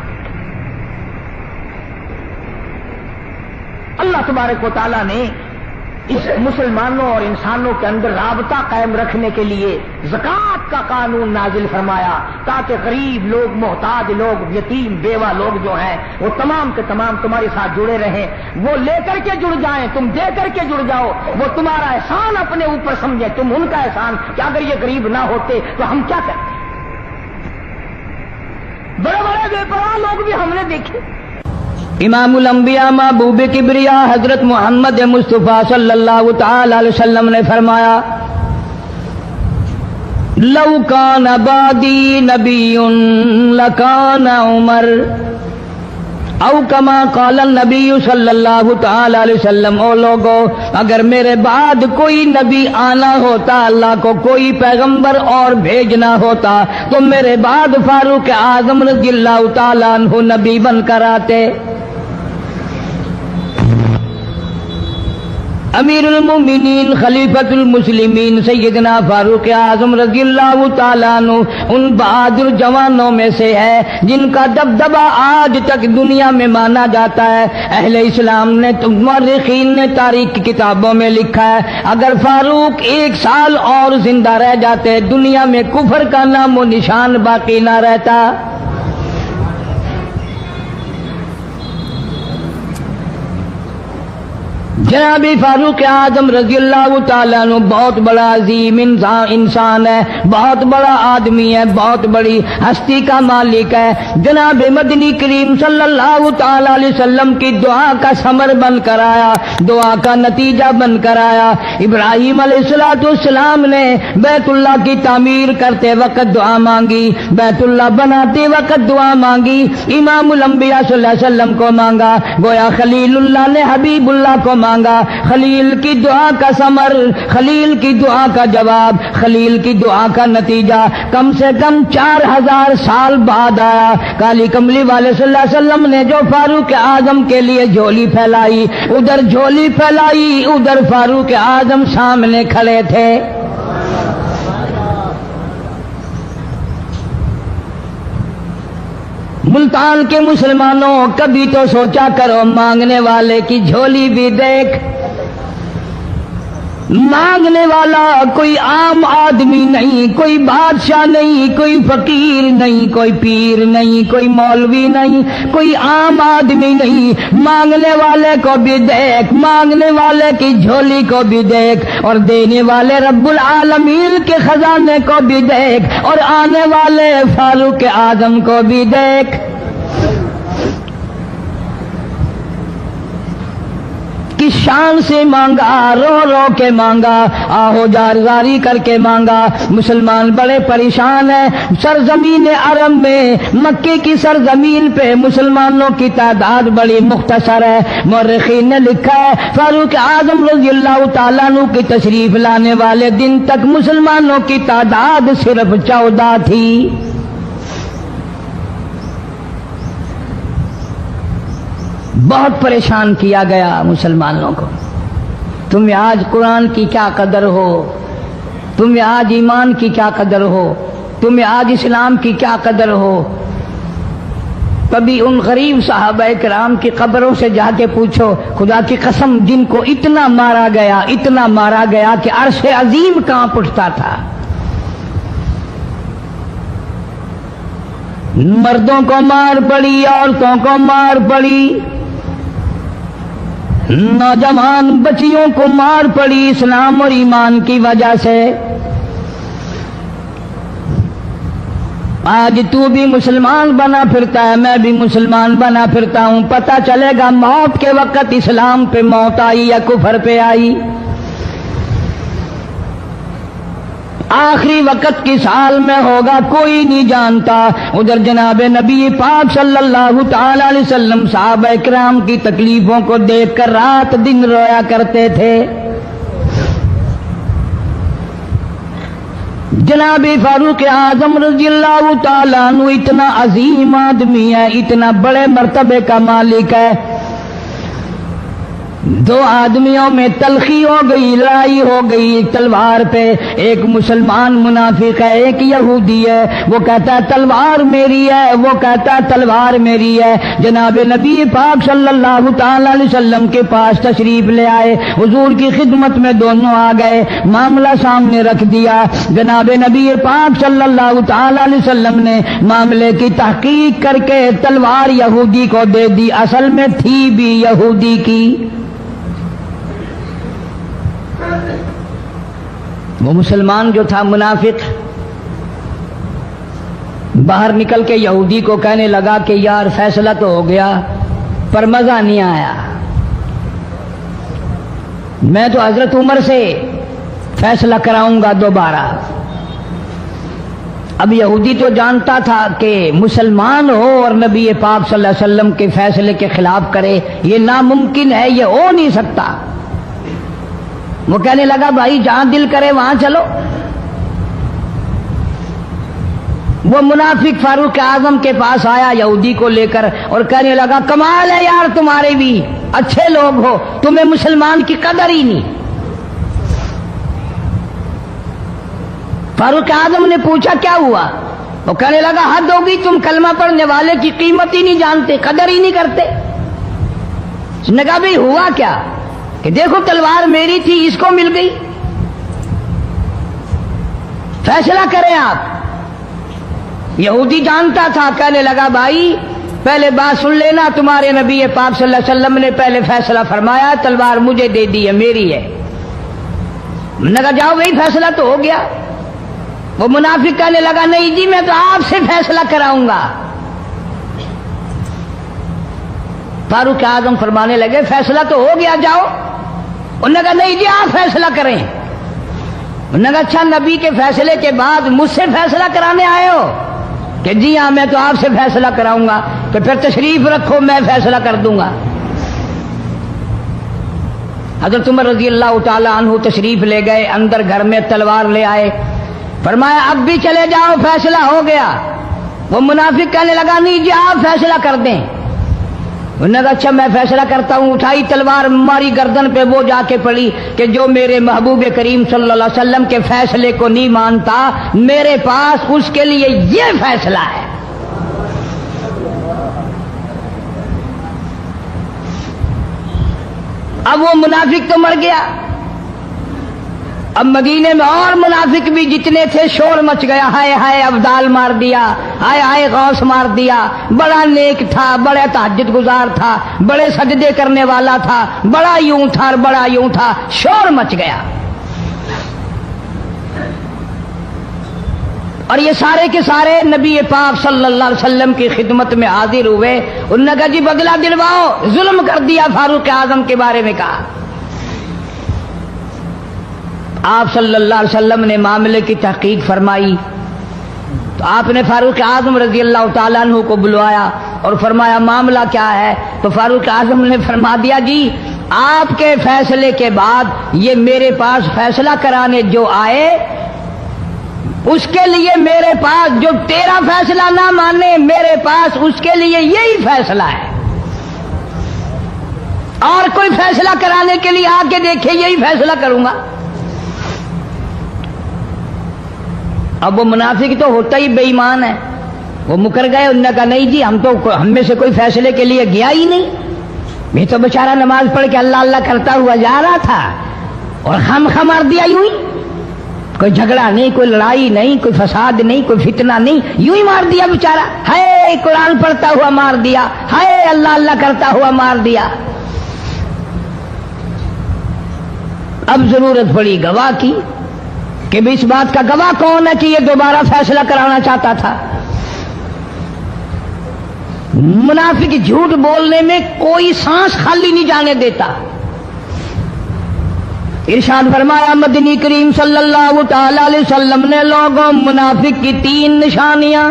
اللہ تبارک و تعالیٰ نے اس مسلمانوں اور انسانوں کے اندر رابطہ قائم رکھنے کے لیے زکوٰۃ کا قانون نازل فرمایا، تاکہ غریب لوگ، محتاج لوگ، یتیم بیوہ لوگ جو ہیں وہ تمام کے تمام تمہارے ساتھ جڑے رہیں. وہ لے کر کے جڑ جائیں، تم دے کر کے جڑ جاؤ. وہ تمہارا احسان اپنے اوپر سمجھیں، تم ان کا احسان کہ اگر یہ غریب نہ ہوتے تو ہم کیا کرتے. بڑے بڑے بے پرواہ لوگ بھی ہم نے دیکھے. امام الانبیاء محبوب کبریا حضرت محمد مصطفیٰ صلی اللہ تعالی علیہ وسلم نے فرمایا، لو کان بعدی نبی لکان عمر، او کما قال النبی صلی اللہ تعالی علیہ وسلم. او لوگو، اگر میرے بعد کوئی نبی آنا ہوتا، اللہ کو کوئی پیغمبر اور بھیجنا ہوتا تو میرے بعد فاروق اعظم رضی اللہ تعالیٰ عنہ نبی بن کر آتے. امیر المومنین خلیفۃ المسلمین سیدنا فاروق اعظم رضی اللہ تعالیٰ عنہ ان بہادر جوانوں میں سے ہے جن کا دبدبہ آج تک دنیا میں مانا جاتا ہے. اہل اسلام نے، مورخین نے تاریخ کی کتابوں میں لکھا ہے، اگر فاروق 1 سال اور زندہ رہ جاتے دنیا میں کفر کا نام و نشان باقی نہ رہتا. جناب فاروق اعظم رضی اللہ تعالیٰ عنہ بہت بڑا عظیم انسان ہے، بہت بڑا آدمی ہے، بہت بڑی ہستی کا مالک ہے۔ جناب مدنی کریم صلی اللہ تعالیٰ علیہ وسلم کی دعا کا ثمر بن کر آیا، دعا کا نتیجہ بن کر آیا۔ ابراہیم علیہ السلام نے بیت اللہ کی تعمیر کرتے وقت دعا مانگی، بیت اللہ بناتے وقت دعا مانگی، امام الانبیاء صلی اللہ علیہ وسلم کو مانگا، گویا خلیل اللہ نے حبیب اللہ کو مانگا۔ خلیل کی دعا کا ثمر، خلیل کی دعا کا جواب، خلیل کی دعا کا نتیجہ کم سے کم 4000 سال بعد آیا۔ کالی کملی والے صلی اللہ علیہ وسلم نے جو فاروق اعظم کے لیے جھولی پھیلائی، ادھر جھولی پھیلائی، ادھر فاروق اعظم سامنے کھڑے تھے۔ ملتان کے مسلمانوں، کبھی تو سوچا کرو مانگنے والے کی جھولی بھی دیکھ۔ مانگنے والا کوئی عام آدمی نہیں، کوئی بادشاہ نہیں، کوئی فقیر نہیں، کوئی پیر نہیں، کوئی مولوی نہیں، کوئی عام آدمی نہیں۔ مانگنے والے کو بھی دیکھ، مانگنے والے کی جھولی کو بھی دیکھ، اور دینے والے رب العالمین کے خزانے کو بھی دیکھ، اور آنے والے فاروق اعظم کو بھی دیکھ۔ کس شان سے مانگا، رو رو کے مانگا، آہو جارزاری کر کے مانگا۔ مسلمان بڑے پریشان ہیں۔ سرزمین عرب میں، مکے کی سرزمین پہ مسلمانوں کی تعداد بڑی مختصر ہے۔ مورخین نے لکھا ہے فاروق اعظم رضی اللہ تعالیٰ عنہ کی تشریف لانے والے دن تک مسلمانوں کی تعداد صرف 14 تھی۔ بہت پریشان کیا گیا مسلمانوں کو۔ تمہیں آج قرآن کی کیا قدر ہو، تمہیں آج ایمان کی کیا قدر ہو، تمہیں آج اسلام کی کیا قدر ہو۔ کبھی ان غریب صحابہ کرام کی قبروں سے جا کے پوچھو، خدا کی قسم جن کو اتنا مارا گیا، اتنا مارا گیا کہ عرش عظیم کانپ اٹھتا تھا۔ مردوں کو مار پڑی، عورتوں کو مار پڑی، نوجوان بچیوں کو مار پڑی اسلام اور ایمان کی وجہ سے۔ آج تو بھی مسلمان بنا پھرتا ہے، میں بھی مسلمان بنا پھرتا ہوں، پتہ چلے گا موت کے وقت اسلام پہ موت آئی یا کفر پہ آئی۔ آخری وقت کس حال میں ہوگا کوئی نہیں جانتا۔ ادھر جناب نبی پاک صلی اللہ تعالی علیہ وسلم صحابہ کرام کی تکلیفوں کو دیکھ کر رات دن رویا کرتے تھے۔ جناب فاروق اعظم رضی اللہ تعالیٰ عنہ اتنا عظیم آدمی ہے، اتنا بڑے مرتبے کا مالک ہے۔ دو آدمیوں میں تلخی ہو گئی، لڑائی ہو گئی تلوار پہ۔ ایک مسلمان منافق ہے، ایک یہودی ہے، وہ کہتا ہے تلوار میری ہے، وہ کہتا ہے تلوار میری ہے۔ جناب نبی پاک صلی اللہ تعالی علیہ وسلم کے پاس تشریف لے آئے، حضور کی خدمت میں دونوں آ گئے، معاملہ سامنے رکھ دیا۔ جناب نبی پاک صلی اللہ تعالی علیہ وسلم نے معاملے کی تحقیق کر کے تلوار یہودی کو دے دی، اصل میں تھی بھی یہودی کی۔ وہ مسلمان جو تھا منافق باہر نکل کے یہودی کو کہنے لگا کہ یار فیصلہ تو ہو گیا پر مزہ نہیں آیا، میں تو حضرت عمر سے فیصلہ کراؤں گا دوبارہ۔ اب یہودی تو جانتا تھا کہ مسلمان ہو اور نبی پاک صلی اللہ علیہ وسلم کے فیصلے کے خلاف کرے، یہ ناممکن ہے، یہ ہو نہیں سکتا۔ وہ کہنے لگا بھائی جہاں دل کرے وہاں چلو۔ وہ منافق فاروق اعظم کے پاس آیا یہودی کو لے کر اور کہنے لگا کمال ہے یار تمہارے بھی، اچھے لوگ ہو، تمہیں مسلمان کی قدر ہی نہیں۔ فاروق اعظم نے پوچھا کیا ہوا؟ وہ کہنے لگا حد ہوگی، تم کلمہ پڑھنے والے کی قیمت ہی نہیں جانتے، قدر ہی نہیں کرتے۔ اس نے کہا بھائی ہوا کیا؟ کہ دیکھو تلوار میری تھی، اس کو مل گئی، فیصلہ کریں آپ۔ یہودی جانتا تھا، کہنے لگا بھائی پہلے بات سن لینا، تمہارے نبی پاک صلی اللہ علیہ وسلم نے پہلے فیصلہ فرمایا، تلوار مجھے دے دی ہے، میری ہے۔ میں نے کہا جاؤ بھائی فیصلہ تو ہو گیا۔ وہ منافق کہنے لگا نہیں جی میں تو آپ سے فیصلہ کراؤں گا۔ فاروق اعظم فرمانے لگے فیصلہ تو ہو گیا جاؤ۔ انہوں نے کہا نہیں جی آپ فیصلہ کریں۔ انہوں نے کہا اچھا نبی کے فیصلے کے بعد مجھ سے فیصلہ کرانے آئے ہو؟ کہ جی ہاں میں تو آپ سے فیصلہ کراؤں گا۔ کہ پھر تشریف رکھو میں فیصلہ کر دوں گا۔ حضرت عمر رضی اللہ تعالی عنہ تشریف لے گئے، اندر گھر میں تلوار لے آئے، فرمایا اب بھی چلے جاؤ فیصلہ ہو گیا۔ وہ منافق کہنے لگا نہیں جی آپ فیصلہ کر دیں۔ انہوں نے کہا اچھا میں فیصلہ کرتا ہوں۔ اٹھائی تلوار، ماری گردن پہ، وہ جا کے پڑی کہ جو میرے محبوب کریم صلی اللہ علیہ وسلم کے فیصلے کو نہیں مانتا میرے پاس اس کے لیے یہ فیصلہ ہے۔ اب وہ منافق تو مر گیا، اب مدینے میں اور منافق بھی جتنے تھے شور مچ گیا، ہائے ہائے ابدال مار دیا، ہائے ہائے غوث مار دیا، بڑا نیک تھا، بڑا تہجد گزار تھا، بڑے سجدے کرنے والا تھا، بڑا یوں تھا اور بڑا یوں تھا، شور مچ گیا۔ اور یہ سارے کے سارے نبی پاک صلی اللہ علیہ وسلم کی خدمت میں حاضر ہوئے۔ انہوں نے کہا جی بدلہ دلواؤ، ظلم کر دیا فاروق اعظم کے بارے میں کہا۔ آپ صلی اللہ علیہ وسلم نے معاملے کی تحقیق فرمائی تو آپ نے فاروق اعظم رضی اللہ تعالیٰ عنہ کو بلوایا اور فرمایا معاملہ کیا ہے؟ تو فاروق اعظم نے فرما دیا جی آپ کے فیصلے کے بعد یہ میرے پاس فیصلہ کرانے جو آئے اس کے لیے میرے پاس، جو تیرا فیصلہ نہ مانے میرے پاس اس کے لیے یہی فیصلہ ہے، اور کوئی فیصلہ کرانے کے لیے آ کے دیکھے یہی فیصلہ کروں گا۔ اب وہ منافق تو ہوتا ہی بے ایمان ہے، وہ مکر گئے۔ انہوں نے کہا نہیں جی ہم میں سے کوئی فیصلے کے لیے گیا ہی نہیں، میں تو بیچارہ نماز پڑھ کے اللہ اللہ کرتا ہوا جا رہا تھا اور خم مار دیا یوں ہی، کوئی جھگڑا نہیں، کوئی لڑائی نہیں، کوئی فساد نہیں، کوئی فتنہ نہیں، یوں ہی مار دیا بیچارہ، ہائے قرآن پڑھتا ہوا مار دیا، ہائے اللہ اللہ کرتا ہوا مار دیا۔ اب ضرورت پڑی گواہ کی کہ بھی اس بات کا گواہ کون ہے کہ یہ دوبارہ فیصلہ کرانا چاہتا تھا۔ منافق جھوٹ بولنے میں کوئی سانس خالی نہیں جانے دیتا۔ ارشاد فرمایا مدنی کریم صلی اللہ تعالی علیہ وسلم نے لوگوں منافق کی 3 نشانیاں،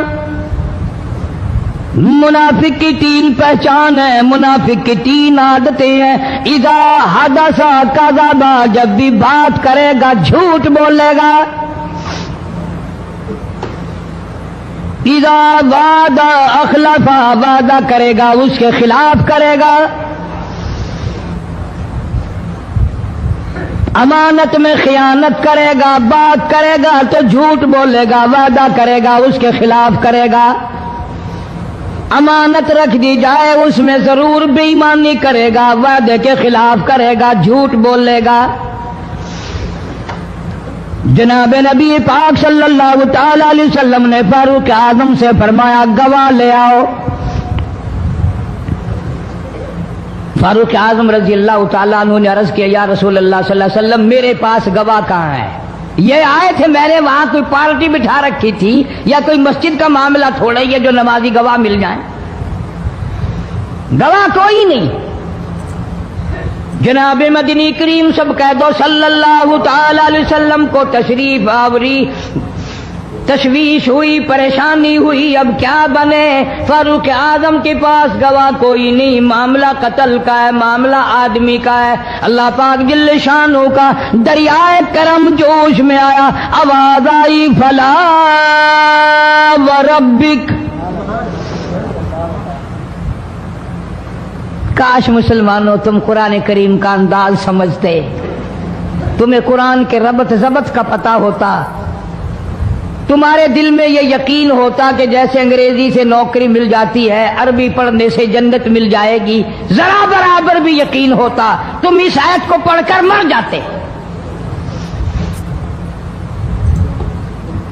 منافق کی 3 پہچان ہے، منافق کی 3 عادتیں ہیں۔ اذا حدث کذب، جب بھی بات کرے گا جھوٹ بولے گا۔ اذا وعد اخلف، وعدہ کرے گا اس کے خلاف کرے گا۔ امانت میں خیانت کرے گا، بات کرے گا تو جھوٹ بولے گا، وعدہ کرے گا اس کے خلاف کرے گا۔ امانت رکھ دی جائے اس میں ضرور بے ایمانی کرے گا، وعدے کے خلاف کرے گا، جھوٹ بولے گا۔ جناب نبی پاک صلی اللہ تعالی علیہ وسلم نے فاروق اعظم سے فرمایا گواہ لے آؤ۔ فاروق اعظم رضی اللہ تعالیٰ عنہ نے عرض کیا یا رسول اللہ صلی اللہ علیہ وسلم میرے پاس گواہ کہاں ہے؟ یہ آئے تھے، میں نے وہاں کوئی پارٹی بٹھا رکھی تھی یا کوئی مسجد کا معاملہ تھوڑا ہی ہے جو نمازی گواہ مل جائیں، گواہ کوئی نہیں۔ جناب مدنی کریم سب کہہ دو صلی اللہ تعالی علیہ وسلم کو تشریف آوری، تشویش ہوئی، پریشانی ہوئی، اب کیا بنے؟ فاروق اعظم کے پاس گواہ کوئی نہیں، معاملہ قتل کا ہے، معاملہ آدمی کا ہے۔ اللہ پاک جل شانہ کا دریائے کرم جوش میں آیا، آواز آئی فلا وربک۔ کاش مسلمانوں تم قرآن کریم کا انداز سمجھتے، تمہیں قرآن کے ربط ضبط کا پتہ ہوتا، تمہارے دل میں یہ یقین ہوتا کہ جیسے انگریزی سے نوکری مل جاتی ہے، عربی پڑھنے سے جنت مل جائے گی، ذرا برابر بھی یقین ہوتا تم اس آیت کو پڑھ کر مر جاتے۔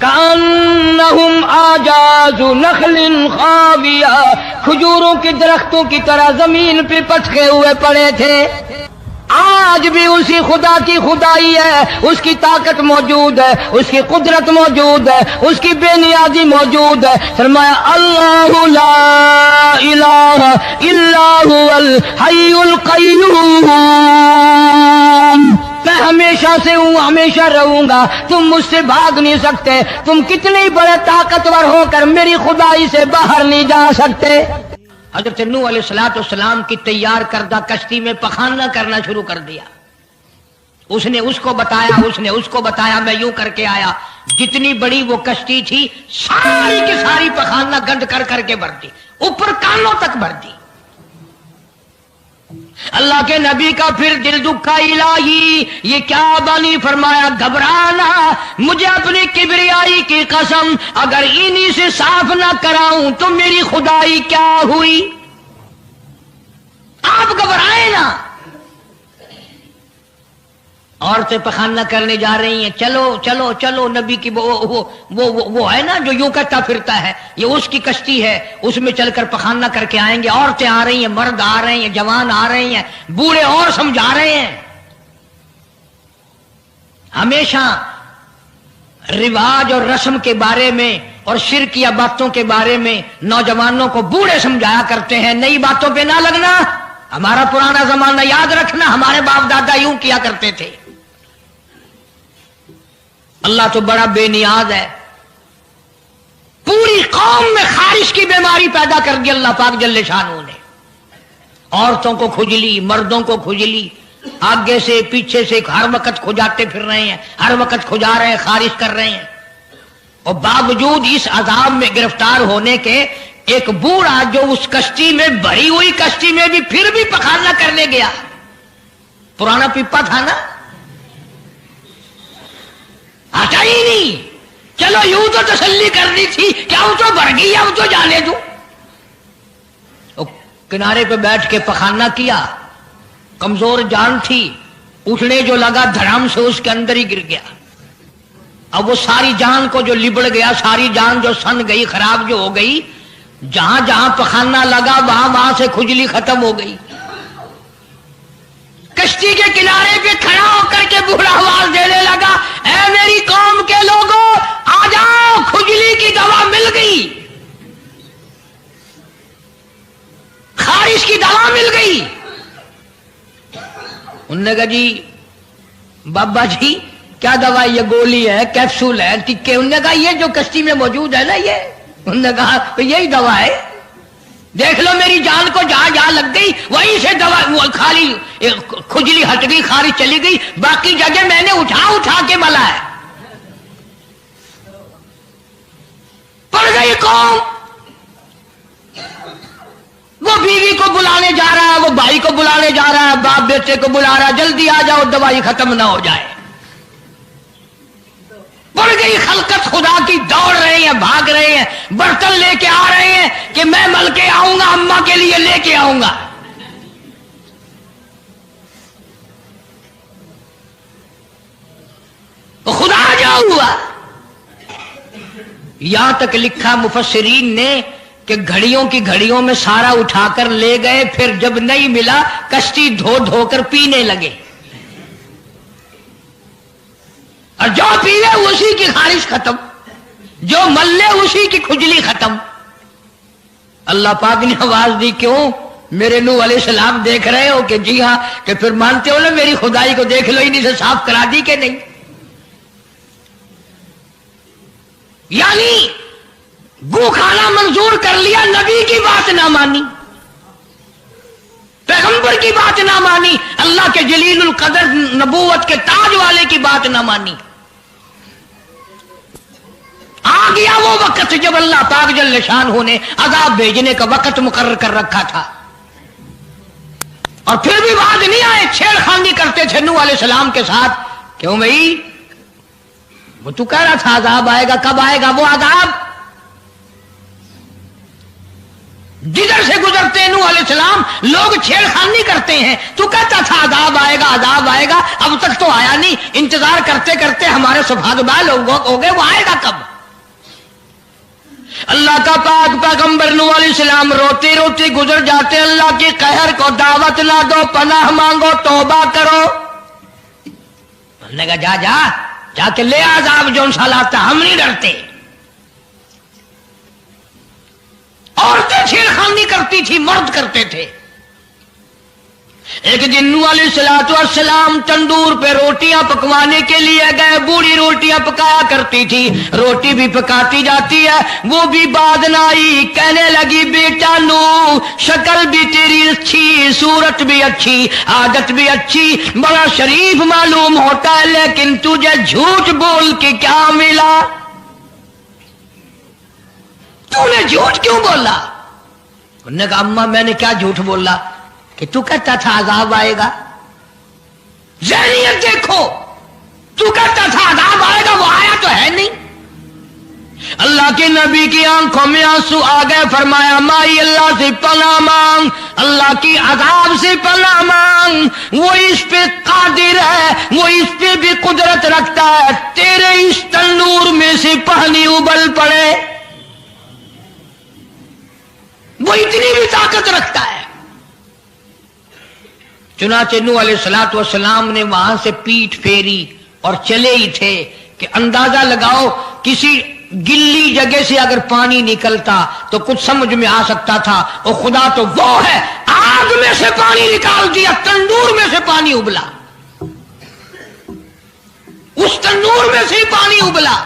کأنہم آجاز نخل خاویہ، کھجوروں کے درختوں کی طرح زمین پہ پچھے ہوئے پڑے تھے۔ آج بھی اسی خدا کی خدائی ہے، اس کی طاقت موجود ہے، اس کی قدرت موجود ہے، اس کی بے نیازی موجود ہے۔ فرمایا اللہ لا الہ الا هو الحی القیوم، میں ہمیشہ سے ہوں، ہمیشہ رہوں گا، تم مجھ سے بھاگ نہیں سکتے، تم کتنے بڑے طاقتور ہو کر میری خدائی سے باہر نہیں جا سکتے۔ حضرت نوح علیہ السلام کی تیار کردہ کشتی میں پخانہ کرنا شروع کر دیا۔ اس نے اس کو بتایا، اس نے اس کو بتایا، میں یوں کر کے آیا۔ جتنی بڑی وہ کشتی تھی ساری کی ساری پخانہ گند کر کر کے بھر دی، اوپر کانوں تک بھر دی۔ اللہ کے نبی کا پھر دل دکھا، الہی یہ کیا بانی؟ فرمایا گھبرانا، مجھے اپنی کبریائی کی قسم اگر انہی سے صاف نہ کراؤں تو میری خدائی کیا ہوئی؟ آپ گھبرائیں نا۔ عورتیں پخانہ کرنے جا رہی ہیں، چلو چلو چلو، نبی کی وہ ہے نا جو یوں کرتا پھرتا ہے، یہ اس کی کشتی ہے، اس میں چل کر پخانہ کر کے آئیں گے۔ عورتیں آ رہی ہیں، مرد آ رہے ہیں، جوان آ رہے ہیں، بوڑھے اور سمجھا رہے ہیں۔ ہمیشہ رواج اور رسم کے بارے میں اور شرکیہ باتوں کے بارے میں نوجوانوں کو بوڑھے سمجھایا کرتے ہیں، نئی باتوں پہ نہ لگنا، ہمارا پرانا زمانہ یاد رکھنا، ہمارے باپ دادا یوں کیا کرتے تھے۔ اللہ تو بڑا بے نیاز ہے، پوری قوم میں خارش کی بیماری پیدا کر دی اللہ پاک جل شانہ نے۔ عورتوں کو کھجلی، مردوں کو کھجلی، آگے سے پیچھے سے ہر وقت کھجاتے پھر رہے ہیں، ہر وقت کھجا رہے ہیں، خارش کر رہے ہیں۔ اور باوجود اس عذاب میں گرفتار ہونے کے ایک بوڑھا جو اس کشتی میں، بھری ہوئی کشتی میں بھی پھر بھی پخانہ کرنے گیا، پرانا پیپا تھا نا، ہٹا ہی نہیں۔ چلو یوں تو تسلی کرنی تھی کہ اب تو بڑھ گئی، اب تو جانے دوں۔ کنارے پہ بیٹھ کے پخانہ کیا، کمزور جان تھی، اٹھنے جو لگا دھڑام سے اس کے اندر ہی گر گیا۔ اب وہ ساری جان کو جو لبڑ گیا، ساری جان جو سن گئی، خراب جو ہو گئی، جہاں جہاں پخانہ لگا وہاں وہاں سے کھجلی ختم ہو گئی۔ کشتی کے کنارے پہ کھڑا ہو کر کے بوڑھا آواز دینے لگا، اے میری قوم کے لوگوں آ جاؤ، کھجلی کی دوا مل گئی، خارش کی دوا مل گئی۔ انہوں نے کہا جی بابا جی کیا دوا؟ یہ گولی ہے، کیپسول ہے، ٹکے؟ انہوں نے کہا یہ جو کشتی میں موجود ہے نا یہ۔ انہوں نے کہا تو یہی دوا ہے، دیکھ لو میری جان کو جہاں جہاں لگ گئی وہیں سے دوا، خالی کھجلی ہٹ گئی، خارش چلی گئی، باقی جگہ میں نے اٹھا اٹھا کے ملا ہے۔ پڑ گئی قوم، وہ بیوی کو بلانے جا رہا ہے، وہ بھائی کو بلانے جا رہا ہے، باپ بیٹے کو بلا رہا ہے، جلدی آ جاؤ دوائی ختم نہ ہو جائے۔ پڑ گئی خلقت خدا کی، دوڑ رہے ہیں، بھاگ رہے ہیں، برتن لے کے آ رہے ہیں کہ میں مل کے آؤں گا، اماں کے لیے لے کے آؤں گا۔ تو خدا جا ہوا، یہاں تک لکھا مفسرین نے کہ گھڑیوں کی گھڑیوں میں سارا اٹھا کر لے گئے، پھر جب نہیں ملا کشتی دھو دھو کر پینے لگے، اور جو پیے اسی کی خارش ختم، جو ملے اسی کی کھجلی ختم۔ اللہ پاک نے آواز دی، کیوں میرے نوح علیہ السلام دیکھ رہے ہو؟ کہ جی ہاں، کہ پھر مانتے ہو نا میری خدائی کو، دیکھ لو انہیں سے صاف کرا دی کہ نہیں۔ یعنی گو کھانا منظور کر لیا، نبی کی بات نہ مانی، پیغمبر کی بات نہ مانی، اللہ کے جلیل القدر نبوت کے تاج والے کی بات نہ مانی۔ آ گیا وہ وقت جب اللہ پاک جل شانہ نے عذاب بھیجنے کا وقت مقرر کر رکھا تھا، اور پھر بھی بات نہیں آئے، چھیڑ خانی کرتے تھے نوح علیہ السلام کے ساتھ۔ کیوں بھائی؟ وہ تو کہہ رہا تھا عذاب آئے گا، کب آئے گا وہ عذاب؟ جدھر سے گزرتے نوح علیہ السلام لوگ چھیڑ خانی کرتے ہیں، تو کہتا تھا عذاب آئے گا، عذاب آئے گا، اب تک تو آیا نہیں، انتظار کرتے کرتے ہمارے سبحان بال ہو گئے، وہ آئے گا کب؟ اللہ کا پاک پیغمبر نوح علیہ السلام روتے روتے گزر جاتے، اللہ کے قہر کو دعوت نہ دو، پناہ مانگو، توبہ کرو. نے کہا جا جا جا کے لے عذاب جو سال آتا، ہم نہیں ڈرتے. عورتیں چھیڑخانی کرتی تھی، مرد کرتے تھے. ایک دن نوح علیہ السلام تندور پہ روٹیاں پکوانے کے لیے گئے. بوڑھی روٹیاں پکایا کرتی تھی، روٹی بھی پکاتی جاتی ہے، وہ بھی بعد نہ آئی. کہنے لگی بیٹا نوح، شکل بھی تیری اچھی، صورت بھی اچھی، عادت بھی اچھی، بڑا شریف معلوم ہوتا ہے، لیکن تجھے جھوٹ بول کے کیا ملا؟ تو نے جھوٹ کیوں بولا؟ انہوں نے کہا اماں میں نے کیا جھوٹ بولا کہ تو کہتا تھا عذاب آئے گا. ذہنیت دیکھو، تو کہتا تھا عذاب آئے گا، وہ آیا تو ہے نہیں. اللہ کے نبی کی آنکھوں میں آنسو آ گئے. فرمایا مائی اللہ سے پناہ مانگ، اللہ کی عذاب سے پناہ مانگ. وہ اس پہ قادر ہے، وہ اس پہ بھی قدرت رکھتا ہے. تیرے اس تنور میں سے پانی ابل پڑے، وہ اتنی بھی طاقت رکھتا ہے. چنانچہ نوح علیہ السلام نے وہاں سے پیٹھ پھیری اور چلے ہی تھے کہ اندازہ لگاؤ کسی گلی جگہ سے اگر پانی نکلتا تو کچھ سمجھ میں آ سکتا تھا. اور خدا تو وہ ہے، آگ میں سے پانی نکال دیا، تندور میں سے پانی ابلا، اس تندور میں سے ہی پانی ابلا.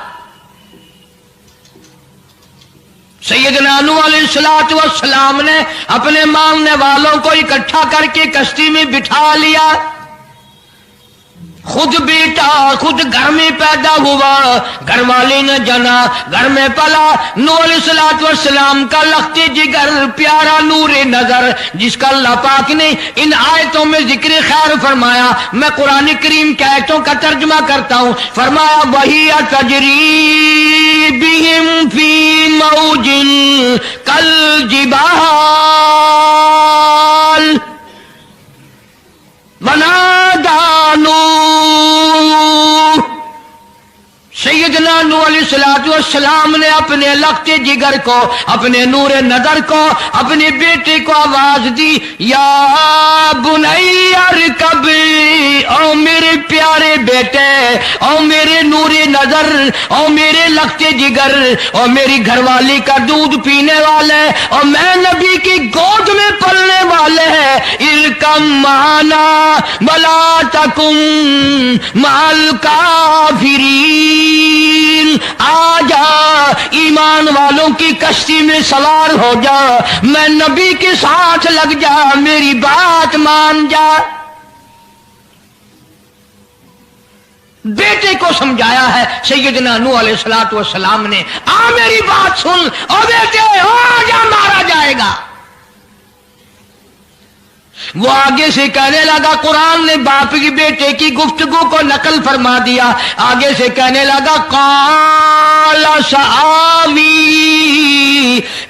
سیدنا نوح علیہ السلام نے اپنے ماننے والوں کو اکٹھا کر کے کشتی میں بٹھا لیا. خود بیٹا خود گھر میں پیدا ہوا، گھر والے نے جنا، گھر میں پلا. نوح علیہ السلام کا لخت جگر، پیارا نور نظر، جس کا اللہ پاک نے ان آیتوں میں ذکر خیر فرمایا. میں قرآن کریم کی آیتوں کا ترجمہ کرتا ہوں. فرمایا وہی تجری بہم فی موج کالجبال ونادى نوح. سیدنا نوح علیہ السلام نے اپنے لخت جگر کو، اپنے نور نظر کو، اپنے بیٹے کو آواز دی، یا بنی ارکب، او میرے پیارے بیٹے، او میرے نور نظر، او میرے لخت جگر، او میری گھر والی کا دودھ پینے والے، اور میں نبی کی گود میں پلنے والے ہیں، ارکم معنا ولا تکن مع الکافرین. آ جا، ایمان والوں کی کشتی میں سوار ہو جا، میں نبی کے ساتھ لگ جا، میری بات مان جا. بیٹے کو سمجھایا ہے سیدنا نوح علیہ السلام نے. آ میری بات سن، او بیٹے آ جا، مارا جائے گا. وہ آگے سے کہنے لگا، قرآن نے باپ کی بیٹے کی گفتگو کو نقل فرما دیا. آگے سے کہنے لگا قال سآوی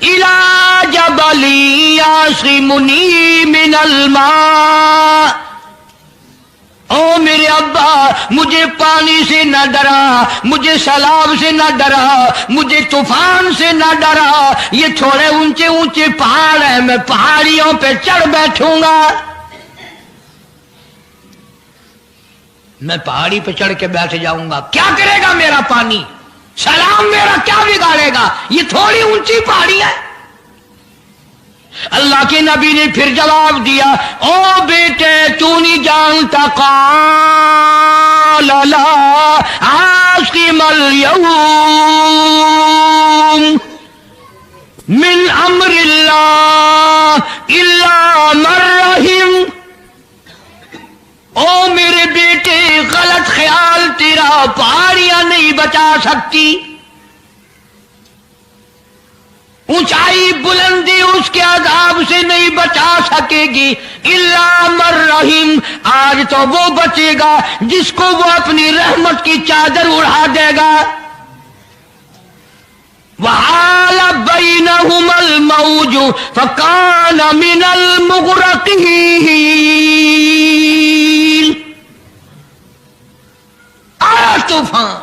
الی جبل یعصمنی من الماء. او میرے ابا، مجھے پانی سے نہ ڈرا، مجھے سیلاب سے نہ ڈرا، مجھے طوفان سے نہ ڈرا. یہ تھوڑے اونچے اونچے پہاڑ ہیں، میں پہاڑیوں پہ چڑھ بیٹھوں گا. میں پہاڑی پہ چڑھ کے بیٹھ جاؤں گا، کیا کرے گا میرا پانی؟ سیلاب میرا کیا بگاڑے گا؟ یہ تھوڑی اونچی پہاڑی ہے. اللہ کے نبی نے پھر جواب دیا، او بیٹے تو نہیں جانتا، قال لا عاصم اليوم من امر اللہ الا من رحم. او میرے بیٹے، غلط خیال تیرا، پہاڑیاں نہیں بچا سکتی، اونچائی بلندی اس کے عذاب سے نہیں بچا سکے گی. الا من رحم، آج تو وہ بچے گا جس کو وہ اپنی رحمت کی چادر اڑا دے گا. وحال بینہما الموج فکان من المغرقین. آیا طوفان،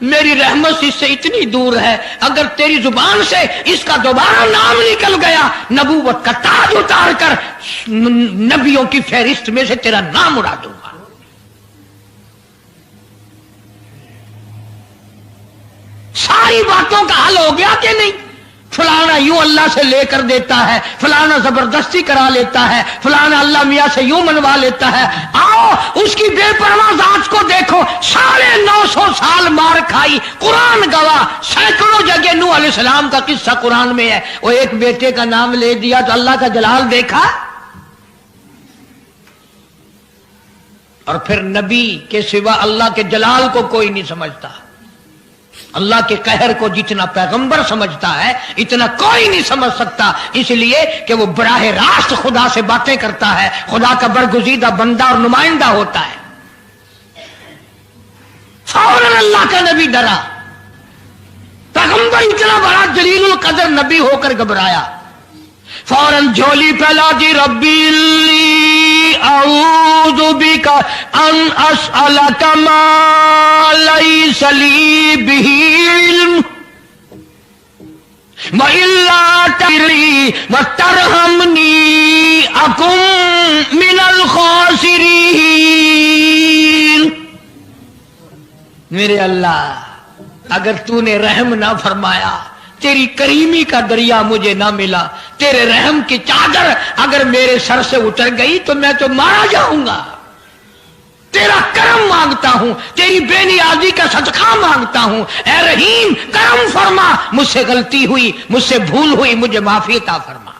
میری رحمت اس سے اتنی دور ہے، اگر تیری زبان سے اس کا دوبارہ نام نکل گیا، نبوت کا تاج اتار کر نبیوں کی فہرست میں سے تیرا نام اڑا دوں گا۔ ساری باتوں کا حل ہو گیا کہ نہیں؟ فلانا یوں اللہ سے لے کر دیتا ہے، فلانا زبردستی کرا لیتا ہے، فلانا اللہ میاں سے یوں منوا لیتا ہے۔ آؤ اس کی بے پرواہ ذات کو دیکھو، 950 سال مار کھائی، قرآن گواہ، سینکڑوں جگہ نوح علیہ السلام کا قصہ قرآن میں ہے۔ وہ ایک بیٹے کا نام لے دیا تو اللہ کا جلال دیکھا، اور پھر نبی کے سوا اللہ کے جلال کو کوئی نہیں سمجھتا۔ اللہ کے قہر کو جتنا پیغمبر سمجھتا ہے اتنا کوئی نہیں سمجھ سکتا، اس لیے کہ وہ براہ راست خدا سے باتیں کرتا ہے، خدا کا برگزیدہ بندہ اور نمائندہ ہوتا ہے۔ فوراً اللہ کا نبی ڈرا، پیغمبر اتنا بڑا جلیل القدر نبی ہو کر گھبرایا، فوراً جھولی پھیلا دی، ربی اعوذ بک ان اسألک ما لیس لی بہ علم وإلا تغفر وترحمنی اکن من الخاسرین۔ میرے اللہ اگر تو نے رحم نہ فرمایا، تیری کریمی کا دریا مجھے نہ ملا، تیرے رحم کی چادر اگر میرے سر سے اتر گئی تو میں تو مارا جاؤں گا۔ تیرا کرم مانگتا ہوں، تیری بے نیازی کا صدقہ مانگتا ہوں، اے رحیم کرم فرما، مجھ سے غلطی ہوئی، مجھ سے بھول ہوئی، مجھے معافی عطا فرما۔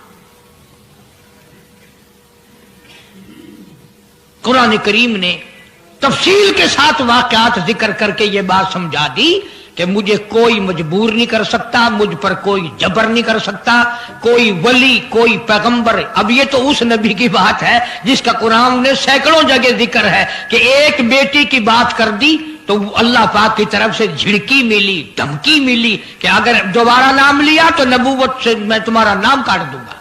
قرآن کریم نے تفصیل کے ساتھ واقعات ذکر کر کے یہ بات سمجھا دی کہ مجھے کوئی مجبور نہیں کر سکتا، مجھ پر کوئی جبر نہیں کر سکتا، کوئی ولی، کوئی پیغمبر۔ اب یہ تو اس نبی کی بات ہے جس کا قرآن نے سینکڑوں جگہ ذکر ہے کہ ایک بیٹی کی بات کر دی تو اللہ پاک کی طرف سے جھڑکی ملی، دھمکی ملی کہ اگر دوبارہ نام لیا تو نبوت سے میں تمہارا نام کاٹ دوں گا۔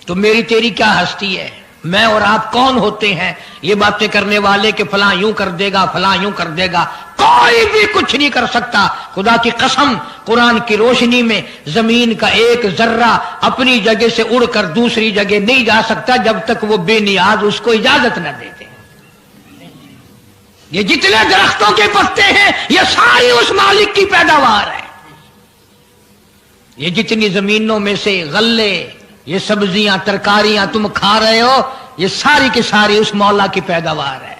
تو میری تیری کیا ہستی ہے؟ میں اور آپ کون ہوتے ہیں یہ باتیں کرنے والے کہ فلاں یوں کر دے گا، فلاں یوں کر دے گا؟ کوئی بھی کچھ نہیں کر سکتا۔ خدا کی قسم، قرآن کی روشنی میں زمین کا ایک ذرہ اپنی جگہ سے اڑ کر دوسری جگہ نہیں جا سکتا جب تک وہ بے نیاز اس کو اجازت نہ دیتے۔ یہ جتنے درختوں کے پتے ہیں یہ ساری اس مالک کی پیداوار ہے۔ یہ جتنی زمینوں میں سے غلے، یہ سبزیاں، ترکاریاں تم کھا رہے ہو، یہ ساری کی ساری اس مولا کی پیداوار ہے۔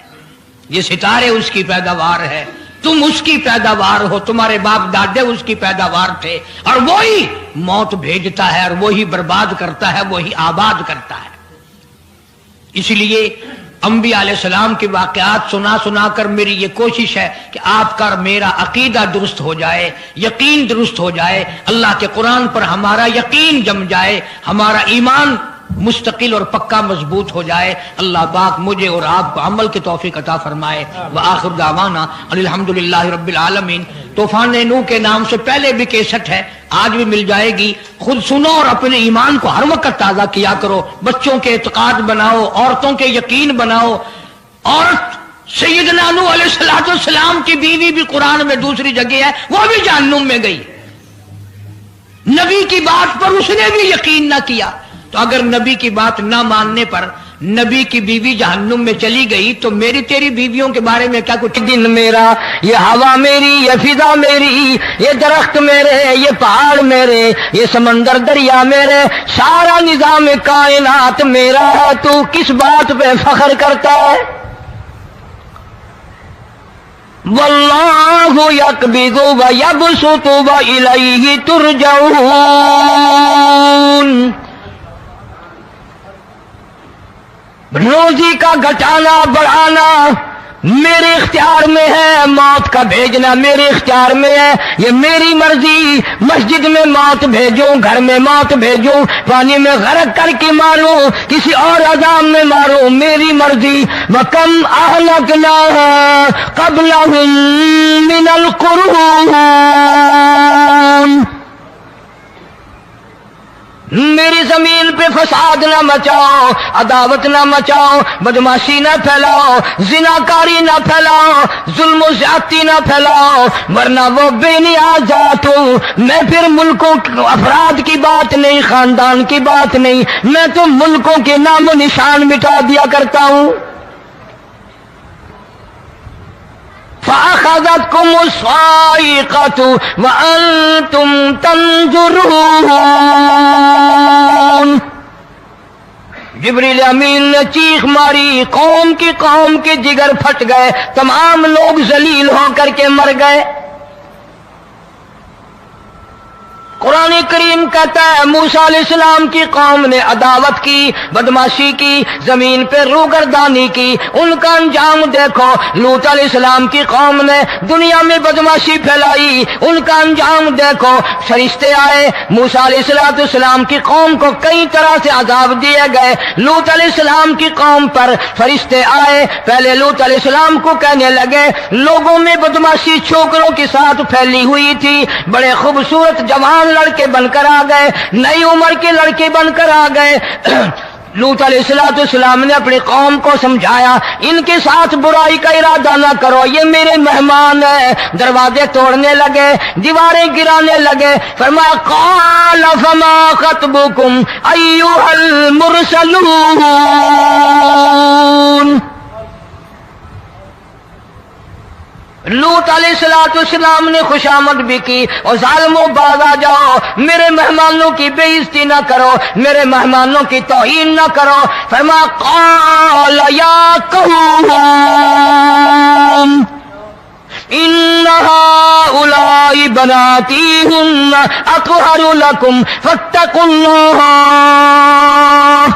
یہ ستارے اس کی پیداوار ہے، تم اس کی پیداوار ہو، تمہارے باپ دادے اس کی پیداوار تھے، اور وہی موت بھیجتا ہے اور وہی برباد کرتا ہے، وہی آباد کرتا ہے۔ اس لیے انبیاء علیہ السلام کے واقعات سنا سنا کر میری یہ کوشش ہے کہ آپ کا میرا عقیدہ درست ہو جائے، یقین درست ہو جائے، اللہ کے قرآن پر ہمارا یقین جم جائے، ہمارا ایمان مستقل اور پکا مضبوط ہو جائے۔ اللہ پاک مجھے اور آپ کو عمل کی توفیق عطا فرمائے۔ وآخر دعوانا الحمدللہ رب العالمین۔ طوفان نوح کے نام سے پہلے بھی کیسٹ ہے، آج بھی مل جائے گی، خود سنو اور اپنے ایمان کو ہر وقت تازہ کیا کرو، بچوں کے اعتقاد بناؤ، عورتوں کے یقین بناؤ۔ عورت سیدنا نوح علیہ السلام کی بیوی بھی قرآن میں دوسری جگہ ہے، وہ بھی جہنم میں گئی، نبی کی بات پر اس نے بھی یقین نہ کیا۔ تو اگر نبی کی بات نہ ماننے پر نبی کی بیوی جہنم میں چلی گئی تو میری تیری بیویوں کے بارے میں کیا کچھ؟ دن میرا، یہ ہوا میری، یہ فضا میری، یہ درخت میرے، یہ پہاڑ میرے، یہ سمندر دریا میرے، سارا نظام کائنات میرا ہے، تو کس بات پہ فخر کرتا ہے؟ واللہ یقبض ویبسط والیہ ترجعون۔ روزی کا گھٹانا بڑھانا میرے اختیار میں ہے، موت کا بھیجنا میرے اختیار میں ہے، یہ میری مرضی۔ مسجد میں موت بھیجوں، گھر میں موت بھیجوں، پانی میں غرق کر کے ماروں، کسی اور عذاب میں ماروں، میری مرضی۔ وَكَمْ أَهْلَكْنَا قَبْلَهُم مِّنَ الْقُرُونِ، میری زمین پہ فساد نہ مچاؤ، عداوت نہ مچاؤ، بدماشی نہ پھیلاؤ، زناکاری نہ پھیلاؤ، ظلم و زیادتی نہ پھیلاؤ، ورنہ وہ بے نیازات ہوں۔ میں پھر ملکوں افراد کی بات نہیں، خاندان کی بات نہیں، میں تو ملکوں کے نام و نشان مٹا دیا کرتا ہوں۔ فَأَخَذَتْكُمُ الصَّاعِقَةُ وَأَنْتُمْ تَنْظُرُونَ۔ جبریل امین نے چیخ ماری، قوم کے جگر پھٹ گئے، تمام لوگ ذلیل ہو کر کے مر گئے۔ قرآن کریم کہتا ہے موسیٰ علیہ السلام کی قوم نے عداوت کی، بدماشی کی، زمین پہ روگردانی کی، ان کا انجام دیکھو۔ لوط علیہ السلام کی قوم نے دنیا میں بدماشی پھیلائی، ان کا انجام دیکھو۔ فرشتے آئے، موسیٰ علیہ السلام کی قوم کو کئی طرح سے عذاب دیے گئے۔ لوط علیہ السلام کی قوم پر فرشتے آئے، پہلے لوط علیہ السلام کو کہنے لگے لوگوں میں بدماشی چھوکروں کے ساتھ پھیلی ہوئی تھی، بڑے خوبصورت جوان لڑکے بن کر آ گئے، نئی عمر کے لڑکے بن کر آ گئے۔ لوط علیہ السلام نے اپنی قوم کو سمجھایا ان کے ساتھ برائی کا ارادہ نہ کرو، یہ میرے مہمان ہیں۔ دروازے توڑنے لگے، دیواریں گرانے لگے، فرمایا قال فما خطبكم ایھا المرسلون۔ لوط علیہ السلام نے خوشامد بھی کی، اور ظالموں باز آ جاؤ، میرے مہمانوں کی بے عزتی نہ کرو، میرے مہمانوں کی توہین نہ کرو۔ فرمایا قال یا قوم ان هؤلاء بناتی ہن اطہر لکم فاتقوا اللہ۔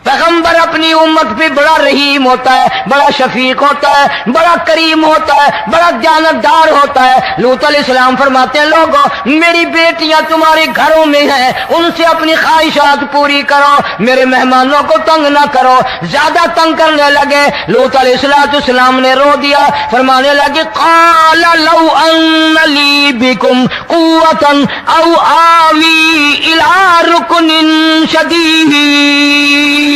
پیغمبر اپنی امت پہ بڑا رحیم ہوتا ہے، بڑا شفیق ہوتا ہے، بڑا کریم ہوتا ہے، بڑا دیانتدار ہوتا ہے۔ لوط علیہ السلام فرماتے ہیں لوگوں میری بیٹیاں تمہارے گھروں میں ہیں، ان سے اپنی خواہشات پوری کرو، میرے مہمانوں کو تنگ نہ کرو۔ زیادہ تنگ کرنے لگے، لوط علیہ السلام نے رو دیا، فرمانے لگے قال لو ان لی بکم قوة او آوی الی رکن شدید۔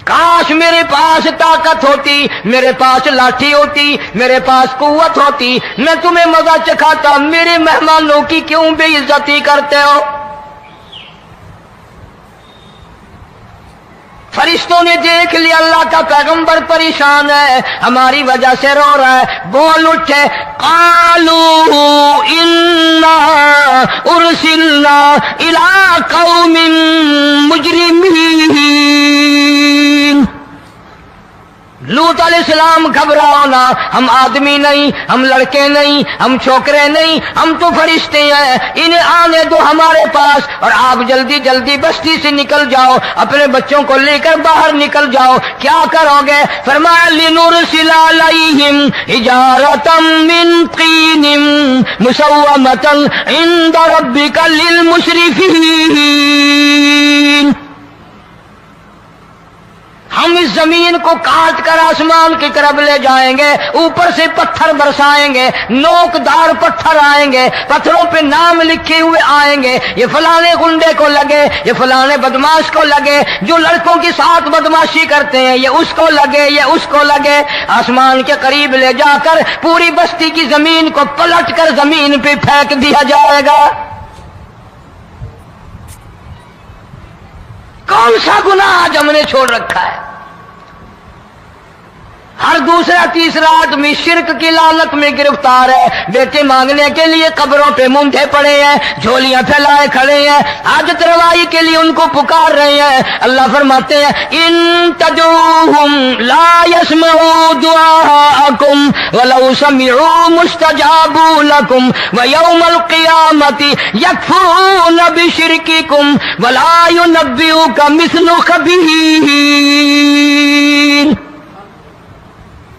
کاش میرے پاس طاقت ہوتی، میرے پاس لاٹھی ہوتی، میرے پاس قوت ہوتی، میں تمہیں مزہ چکھاتا۔ میرے مہمانوں کی کیوں بے عزتی کرتے ہو؟ فرشتوں نے دیکھ لیا اللہ کا پیغمبر پریشان ہے، ہماری وجہ سے رو رہا ہے، بول اٹھے قالوا انا ارسلنا الی قوم مجرمین۔ لوط علیہ السلام گھبراؤ نہ، ہم آدمی نہیں، ہم لڑکے نہیں، ہم چھوکرے نہیں، ہم تو فرشتے ہیں، انہیں آنے دو ہمارے پاس، اور آپ جلدی جلدی بستی سے نکل جاؤ، اپنے بچوں کو لے کر باہر نکل جاؤ۔ کیا کرو گے؟ فرمایا لنرسل علیہم حجارۃ من طین مسومۃ عند ربک للمسرفین۔ ہم اس زمین کو کاٹ کر آسمان کی طرف لے جائیں گے، اوپر سے پتھر برسائیں گے، نوکدار پتھر آئیں گے، پتھروں پہ نام لکھے ہوئے آئیں گے، یہ فلانے گنڈے کو لگے، یہ فلانے بدماش کو لگے، جو لڑکوں کے ساتھ بدماشی کرتے ہیں یہ اس کو لگے، یہ اس کو لگے۔ آسمان کے قریب لے جا کر پوری بستی کی زمین کو پلٹ کر زمین پہ پھینک دیا جائے گا۔ کون سا گناہ آج ہم نے چھوڑ رکھا ہے؟ ہر دوسرا تیسرا آدمی شرک کی لعنت میں گرفتار ہے، بیٹے مانگنے کے لیے قبروں پہ مونڈے پڑے ہیں، جھولیاں پھیلائے کھڑے ہیں، حاجت روائی کے لیے ان کو پکار رہے ہیں۔ اللہ فرماتے ہیں ان تدعوہم لا يسمعوا دعاءکم ولو سمعوا مستجابوا لکم ویوم القیامت یکفرون بشرککم ولا ينبئک مثل خبیر۔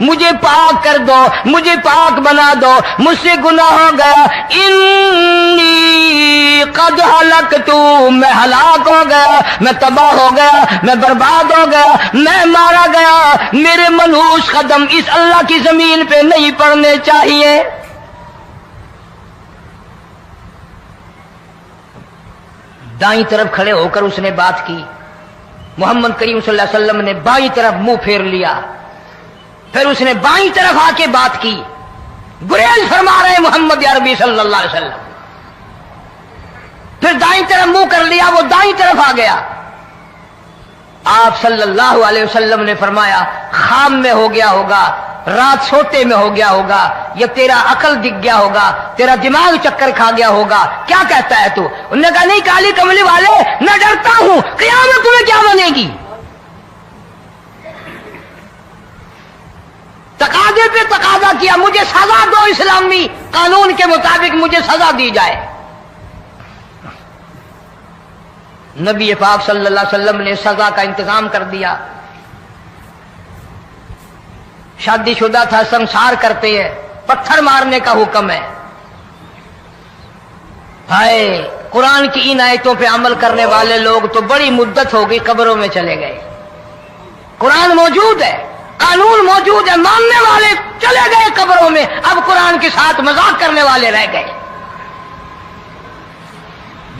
مجھے پاک کر دو، مجھے پاک بنا دو، مجھ سے گناہ ہو گیا، انی قد ہلکتو، میں ہلاک ہو گیا، میں تباہ ہو گیا، میں برباد ہو گیا، میں مارا گیا، میرے منحوس قدم اس اللہ کی زمین پہ نہیں پڑنے چاہیے۔ دائیں طرف کھڑے ہو کر اس نے بات کی، محمد کریم صلی اللہ علیہ وسلم نے بائیں طرف منہ پھیر لیا، پھر اس نے بائیں طرف آ کے بات کی، گریز فرما رہے محمد عربی صلی اللہ علیہ وسلم، پھر دائیں طرف منہ کر لیا، وہ دائیں طرف آ گیا۔ آپ صلی اللہ علیہ وسلم نے فرمایا خواب میں ہو گیا ہوگا، رات سوتے میں ہو گیا ہوگا، یا تیرا عقل دکھ گیا ہوگا، تیرا دماغ چکر کھا گیا ہوگا، کیا کہتا ہے تو؟ انہوں نے کہا نہیں کالی کملی والے، میں ڈرتا ہوں قیامت تمہیں کیا بنے گی؟ تقاضے پہ تقاضا کیا، مجھے سزا دو، اسلامی قانون کے مطابق مجھے سزا دی جائے۔ نبی پاک صلی اللہ علیہ وسلم نے سزا کا انتظام کر دیا۔ شادی شدہ تھا، سنسار کرتے ہیں، پتھر مارنے کا حکم ہے۔ ہائے قرآن کی ان آیتوں پہ عمل کرنے والے لوگ تو بڑی مدت ہو گئی قبروں میں چلے گئے۔ قرآن موجود ہے، قانون موجود ہے، ماننے والے چلے گئے قبروں میں، اب قرآن کے ساتھ مذاق کرنے والے رہ گئے۔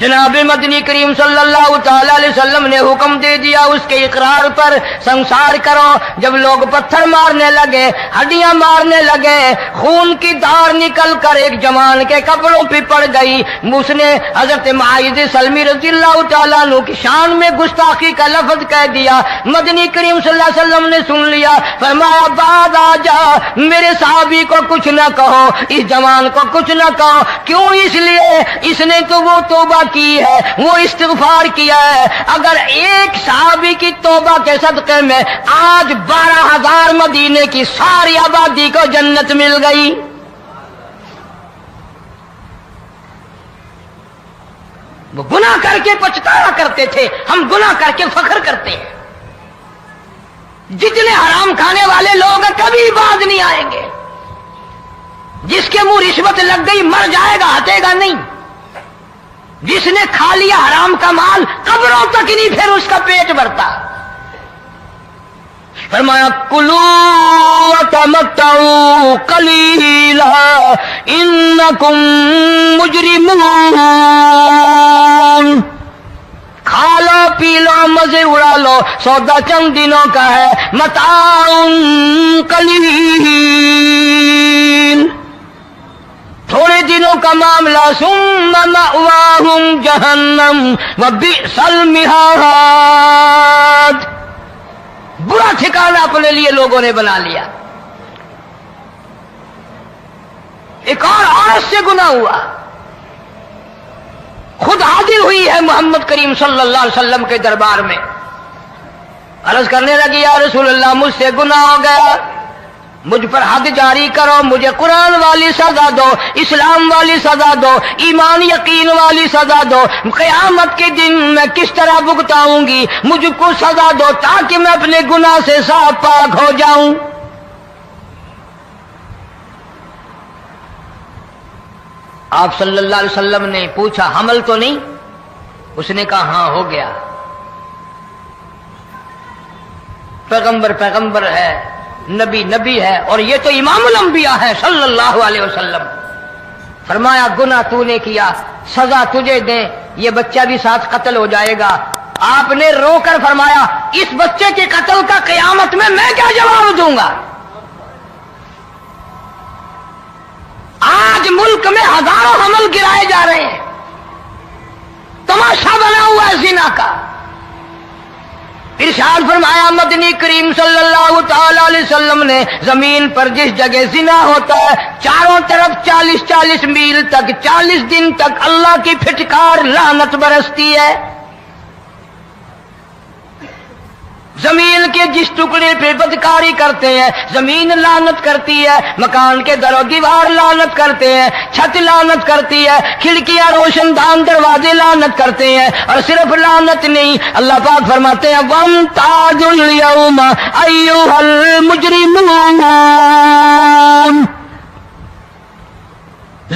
جناب مدنی کریم صلی اللہ تعالی علیہ وسلم نے حکم دے دیا اس کے اقرار پر سنسار کرو۔ جب لوگ پتھر مارنے لگے، ہڈیاں مارنے لگے، خون کی دھار نکل کر ایک جوان کے کپڑوں پہ پڑ گئی، اس نے حضرت معاذ سلمی رضی اللہ تعالیٰ عنہ کی شان میں گستاخی کا لفظ کہہ دیا۔ مدنی کریم صلی اللہ علیہ وسلم نے سن لیا، فرمایا بعد آ جا، میرے صحابی کو کچھ نہ کہو، اس جوان کو کچھ نہ کہو۔ کیوں؟ اس لیے اس نے تو وہ توبہ کی ہے، وہ استغفار کیا ہے۔ اگر ایک صحابی کی توبہ کے صدقے میں آج 12,000 مدینے کی ساری آبادی کو جنت مل گئی۔ وہ گناہ کر کے پچھتایا کرتے تھے، ہم گناہ کر کے فخر کرتے ہیں۔ جتنے حرام کھانے والے لوگ ہیں کبھی باز نہیں آئیں گے۔ جس کے منہ رشوت لگ گئی مر جائے گا، ہٹے گا نہیں۔ جس نے کھا لیا حرام کا مال قبروں تک نہیں پھر اس کا پیٹ بھرتا۔ فرمایا کلو وتمتعوا قلیلا انکم مجرمون، کھا لو پی لو مزے اڑا لو، سودا چند دنوں کا ہے، متاع قلیل، تھوڑے دنوں کا معاملہ، ثم مأواہم جہنم وبئس المہاد، برا ٹھکانہ اپنے لیے لوگوں نے بنا لیا۔ ایک اور عورت سے گناہ ہوا، خود حاضر ہوئی ہے محمد کریم صلی اللہ علیہ وسلم کے دربار میں، عرض کرنے لگی یا رسول اللہ مجھ سے گناہ ہو گیا، مجھ پر حد جاری کرو، مجھے قرآن والی سزا دو، اسلام والی سزا دو، ایمان یقین والی سزا دو، قیامت کے دن میں کس طرح بھگتاؤں گی، مجھ کو سزا دو تاکہ میں اپنے گناہ سے صاف پاک ہو جاؤں۔ آپ صلی اللہ علیہ وسلم نے پوچھا حمل تو نہیں؟ اس نے کہا ہاں ہو گیا۔ پیغمبر ہے، نبی ہے، اور یہ تو امام الانبیاء ہے صلی اللہ علیہ وسلم۔ فرمایا گناہ تو نے کیا، سزا تجھے دیں، یہ بچہ بھی ساتھ قتل ہو جائے گا۔ آپ نے رو کر فرمایا اس بچے کے قتل کا قیامت میں کیا جواب دوں گا؟ آج ملک میں ہزاروں حمل گرائے جا رہے ہیں، تماشا بنا ہوا ہے زنا کا۔ ارشاد فرمایا مدنی کریم صلی اللہ تعالی علیہ وسلم نے زمین پر جس جگہ زنا ہوتا ہے چاروں طرف 40 میل تک 40 دن تک اللہ کی پھٹکار لعنت برستی ہے۔ زمین کے جس ٹکڑے پہ بدکاری کرتے ہیں زمین لعنت کرتی ہے، مکان کے در و دیوار لعنت کرتے ہیں، چھت لعنت کرتی ہے، کھڑکیاں روشن دان دروازے لعنت کرتے ہیں، اور صرف لعنت نہیں، اللہ پاک فرماتے ہیں وَامْتَازُوا الْيَوْمَ أَيُّهَا الْمُجْرِمُونَ،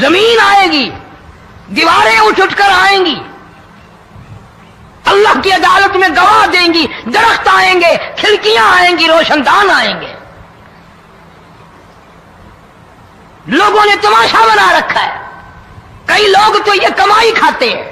زمین آئے گی، دیواریں اٹھ اٹھ کر آئیں گی، اللہ کی عدالت میں گواہ دیں گی، درخت آئیں گے، کھڑکیاں آئیں گی، روشن دان آئیں گے، لوگوں نے تماشا بنا رکھا ہے، کئی لوگ تو یہ کمائی کھاتے ہیں،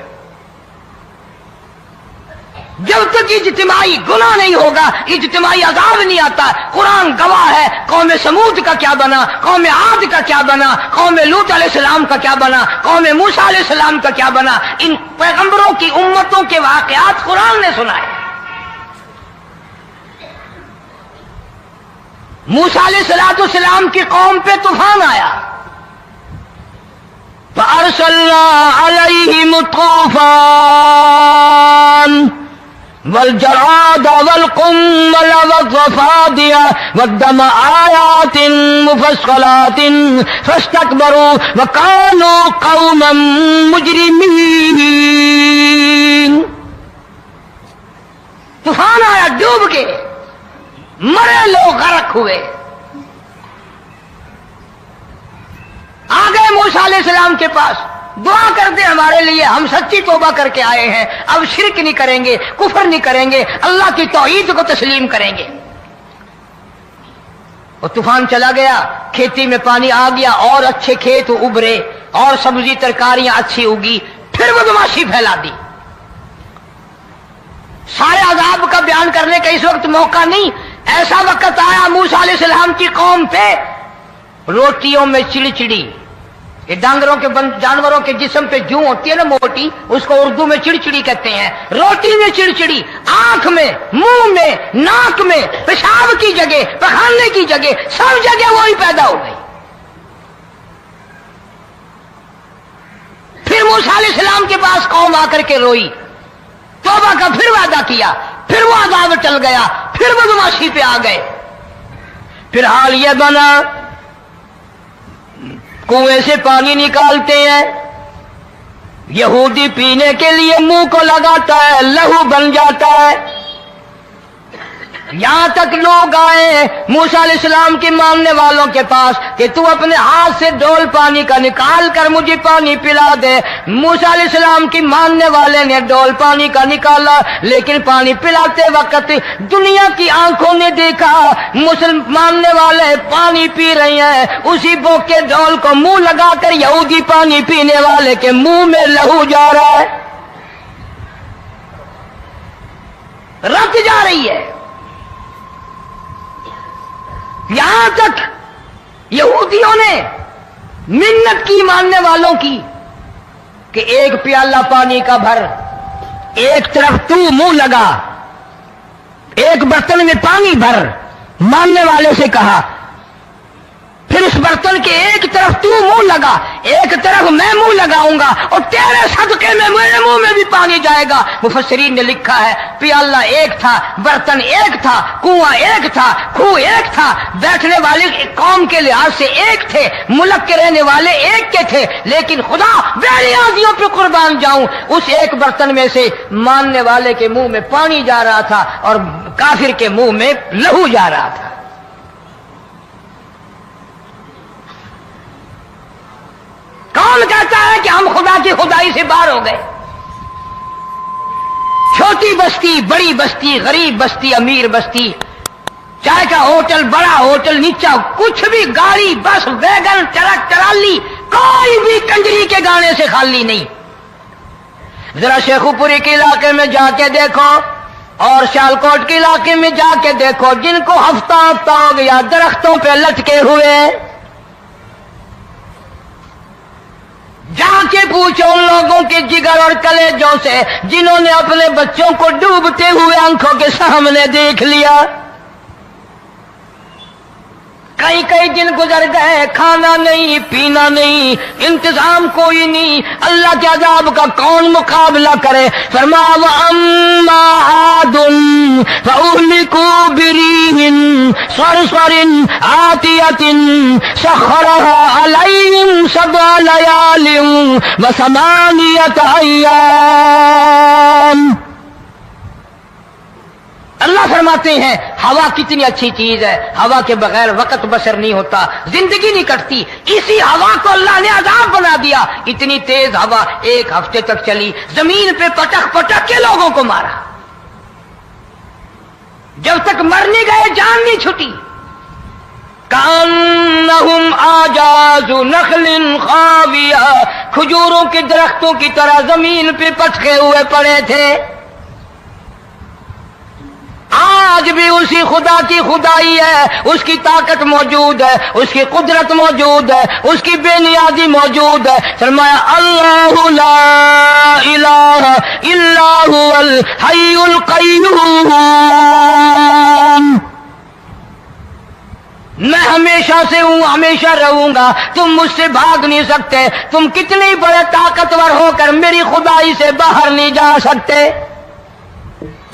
جب تک اجتماعی گناہ نہیں ہوگا اجتماعی عذاب نہیں آتا۔ قرآن گواہ ہے، قوم سمود کا کیا بنا، قوم عاد کا کیا بنا، قوم لوط علیہ السلام کا کیا بنا، قوم موسیٰ علیہ السلام کا کیا بنا، ان پیغمبروں کی امتوں کے واقعات قرآن نے سنائے۔ موسیٰ علیہ السلام کی قوم پہ طوفان آیا، فَأَرْسَلْنَا عَلَيْهِمُ الطُّوفَانَ والجراد والقمل والضفادع والدم آيات مفصلات فاستكبروا وكانوا قوما مجرمين۔ طوفان آیا، ڈوب کے مرے لوگ غرق ہوئے، آ گئے موسیٰ علیہ السلام کے پاس، دعا کر دے ہمارے لیے، ہم سچی توبہ کر کے آئے ہیں، اب شرک نہیں کریں گے، کفر نہیں کریں گے، اللہ کی توحید کو تسلیم کریں گے۔ اور طوفان چلا گیا، کھیتی میں پانی آ گیا، اور اچھے کھیت ابھرے، اور سبزی ترکاریاں اچھی اگی، پھر بدماشی پھیلا دی۔ سارے عذاب کا بیان کرنے کا اس وقت موقع نہیں، ایسا وقت آیا موسیٰ علیہ السلام کی قوم پہ روٹیوں میں چڑچڑی، یہ ڈانگروں کے جانوروں کے جسم پہ جوں ہوتی ہے نا موٹی، اس کو اردو میں چڑچڑی کہتے ہیں، روٹی میں چڑچڑی، آنکھ میں، منہ میں، ناک میں، پیشاب کی جگہ، پخانے کی جگہ، سب جگہ وہی پیدا ہو گئی۔ پھر موسیٰ علیہ السلام کے پاس قوم آ کر کے روئی، توبہ کا پھر وعدہ کیا، پھر وہ عذاب چل گیا، پھر بدماشی پہ آ گئے۔ پھر حال یہ بنا، کنویں سے پانی نکالتے ہیں، یہودی پینے کے لیے منہ کو لگاتا ہے، لہو بن جاتا ہے۔ یہاں تک لوگ آئے موسیٰ علیہ السلام کے ماننے والوں کے پاس کہ تو اپنے ہاتھ سے ڈول پانی کا نکال کر مجھے پانی پلا دے۔ موسیٰ علیہ السلام کی ماننے والے نے ڈول پانی کا نکالا، لیکن پانی پلاتے وقت دنیا کی آنکھوں نے دیکھا ماننے والے پانی پی رہے ہیں، اسی بوک کے ڈول کو منہ لگا کر یہودی پانی پینے والے کے منہ میں لہو جا رہا ہے، رت جا رہی ہے۔ یہاں تک یہودیوں نے منت کی ماننے والوں کی کہ ایک پیالہ پانی کا بھر، ایک طرف تو منہ لگا، ایک برتن میں پانی بھر، ماننے والے سے کہا، پھر اس برتن کے ایک طرف تو منہ لگا، ایک طرف میں منہ لگاؤں گا، اور تیرے صدقے میں میرے منہ میں بھی پانی جائے گا۔ مفسرین نے لکھا ہے پیالہ ایک تھا، برتن ایک تھا، کنواں ایک تھا، کھوہ ایک تھا، بیٹھنے والے قوم کے لحاظ سے ایک تھے، ملک کے رہنے والے ایک کے تھے، لیکن خدا بے نیازیوں پہ قربان جاؤں، اس ایک برتن میں سے ماننے والے کے منہ میں پانی جا رہا تھا اور کافر کے منہ میں لہو جا رہا تھا۔ کون کہتا ہے کہ ہم خدا کی خدائی سے باہر ہو گئے؟ چھوٹی بستی، بڑی بستی، غریب بستی، امیر بستی، چائے کا ہوٹل، بڑا ہوٹل، نیچا کچھ بھی، گاڑی، بس، ویگن، ٹرک، ٹرالی، کوئی بھی کنجری کے گانے سے خالی نہیں۔ ذرا شیخو پوری کے علاقے میں جا کے دیکھو اور سیالکوٹ کے علاقے میں جا کے دیکھو، جن کو ہفتہ ہفتہ ہو گیا درختوں پہ لٹکے ہوئے، جا کے پوچھو ان لوگوں کے جگر اور کلیجوں سے جنہوں نے اپنے بچوں کو ڈوبتے ہوئے آنکھوں کے سامنے دیکھ لیا۔ کئی کئی دن گزر گئے، کھانا نہیں پینا نہیں، انتظام کوئی نہیں، اللہ کے عذاب کا کون مقابلہ کرے؟ فرمایا وَأَمَّا عَادٌ فَأُهْلِكُوا بِرِيحٍ صَرْصَرٍ عَاتِيَةٍ سَخَّرَهَا عَلَيْهِمْ سَبْعَ لَيَالٍ وَثَمَانِيَةَ أَيَّامٍ۔ اللہ فرماتے ہیں ہوا کتنی اچھی چیز ہے، ہوا کے بغیر وقت بسر نہیں ہوتا، زندگی نہیں کٹتی، اسی ہوا کو اللہ نے عذاب بنا دیا۔ اتنی تیز ہوا 1 ہفتے تک چلی، زمین پہ پٹک پٹک کے لوگوں کو مارا، جب تک مر نہیں گئے جان نہیں چھٹی۔ کأنہم اعجاز نخل خاویہ، کھجوروں کے درختوں کی طرح زمین پہ پٹکے ہوئے پڑے تھے۔ آج بھی اسی خدا کی خدائی ہے، اس کی طاقت موجود ہے، اس کی قدرت موجود ہے، اس کی بے نیازی موجود ہے۔ فرمایا اللہ لا الہ الا هو الحی القیوم، میں ہمیشہ سے ہوں، ہمیشہ رہوں گا، تم مجھ سے بھاگ نہیں سکتے، تم کتنی بڑے طاقتور ہو کر میری خدائی سے باہر نہیں جا سکتے۔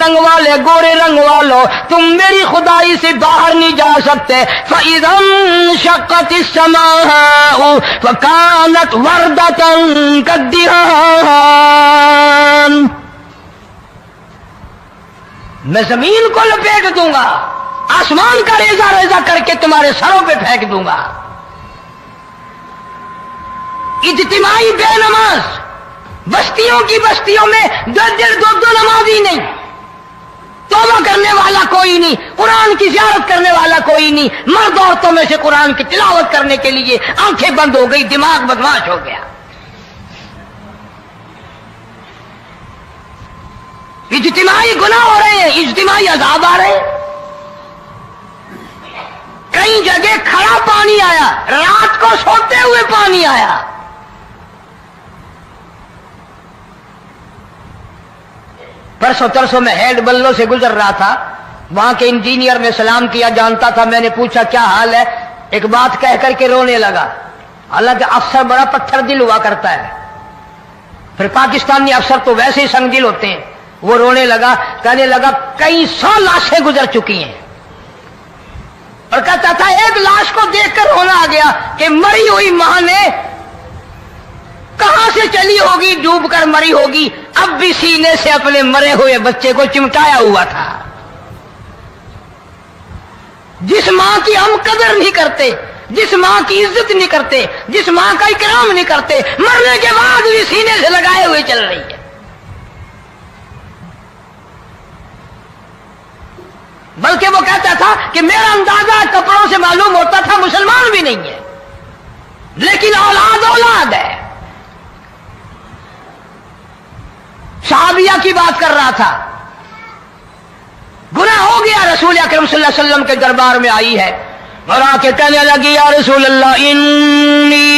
رنگ والے گورے رنگ والو، تم میری خدائی سے باہر نہیں جا سکتے۔ فَإِذَا انشَقَّتِ السَّمَاءُ فَكَانَتْ وَرْدَةً كَالدِّهَانِ، میں زمین کو لپیٹ دوں گا، آسمان کا ریزہ ریزہ کر کے تمہارے سروں پہ پھینک دوں گا۔ اجتماعی بے نماز، بستیوں کی بستیوں میں 2 نمازی نہیں، توبہ کرنے والا کوئی نہیں، قرآن کی زیارت کرنے والا کوئی نہیں، مرد عورتوں میں سے قرآن کی تلاوت کرنے کے لیے آنکھیں بند ہو گئی، دماغ بدماش ہو گیا۔ اجتماعی گناہ ہو رہے ہیں، اجتماعی عذاب آ رہے ہیں۔ کئی جگہ کھڑا پانی آیا، رات کو سوتے ہوئے پانی آیا۔ پرسوں ترسوں میں ہیڈ بلوں سے گزر رہا تھا، وہاں کے انجینئر نے سلام کیا، جانتا تھا، میں نے پوچھا کیا حال ہے، ایک بات کہہ کر کے رونے لگا، حالانکہ افسر بڑا پتھر دل ہوا کرتا ہے، پھر پاکستانی افسر تو ویسے ہی سنگ دل ہوتے ہیں۔ وہ رونے لگا، کہنے لگا کئی 100 لاشیں گزر چکی ہیں، اور کہتا تھا ایک لاش کو دیکھ کر رونا آ گیا کہ مری ہوئی ماں نے کہاں سے چلی ہوگی، ڈوب کر مری ہوگی، اب بھی سینے سے اپنے مرے ہوئے بچے کو چمٹایا ہوا تھا۔ جس ماں کی ہم قدر نہیں کرتے، جس ماں کی عزت نہیں کرتے، جس ماں کا اکرام نہیں کرتے، مرنے کے بعد بھی سینے سے لگائے ہوئے چل رہی ہے۔ بلکہ وہ کہتا تھا کہ میرا اندازہ کپڑوں سے معلوم ہوتا تھا مسلمان بھی نہیں ہے، لیکن اولاد اولاد ہے۔ صحابیہ کی بات کر رہا تھا، گناہ ہو گیا، رسول اکرم صلی اللہ علیہ وسلم کے دربار میں آئی ہے اور آ کے کہنے لگی یا رسول اللہ انی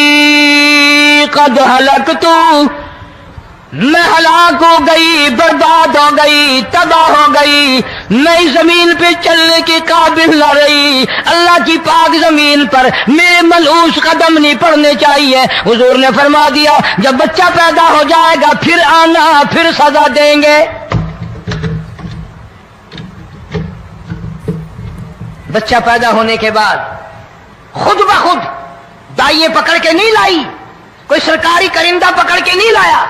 قد ہلکت، میں ہلاک ہو گئی، برباد ہو گئی، تباہ ہو گئی، میں اس زمین پہ چلنے کے قابل نہ رہی، اللہ کی پاک زمین پر میرے ملعوس قدم نہیں پڑنے چاہیے۔ حضور نے فرما دیا جب بچہ پیدا ہو جائے گا پھر آنا، پھر سزا دیں گے۔ بچہ پیدا ہونے کے بعد خود بخود دائیں پکڑ کے نہیں لائی، کوئی سرکاری کرندہ پکڑ کے نہیں لایا،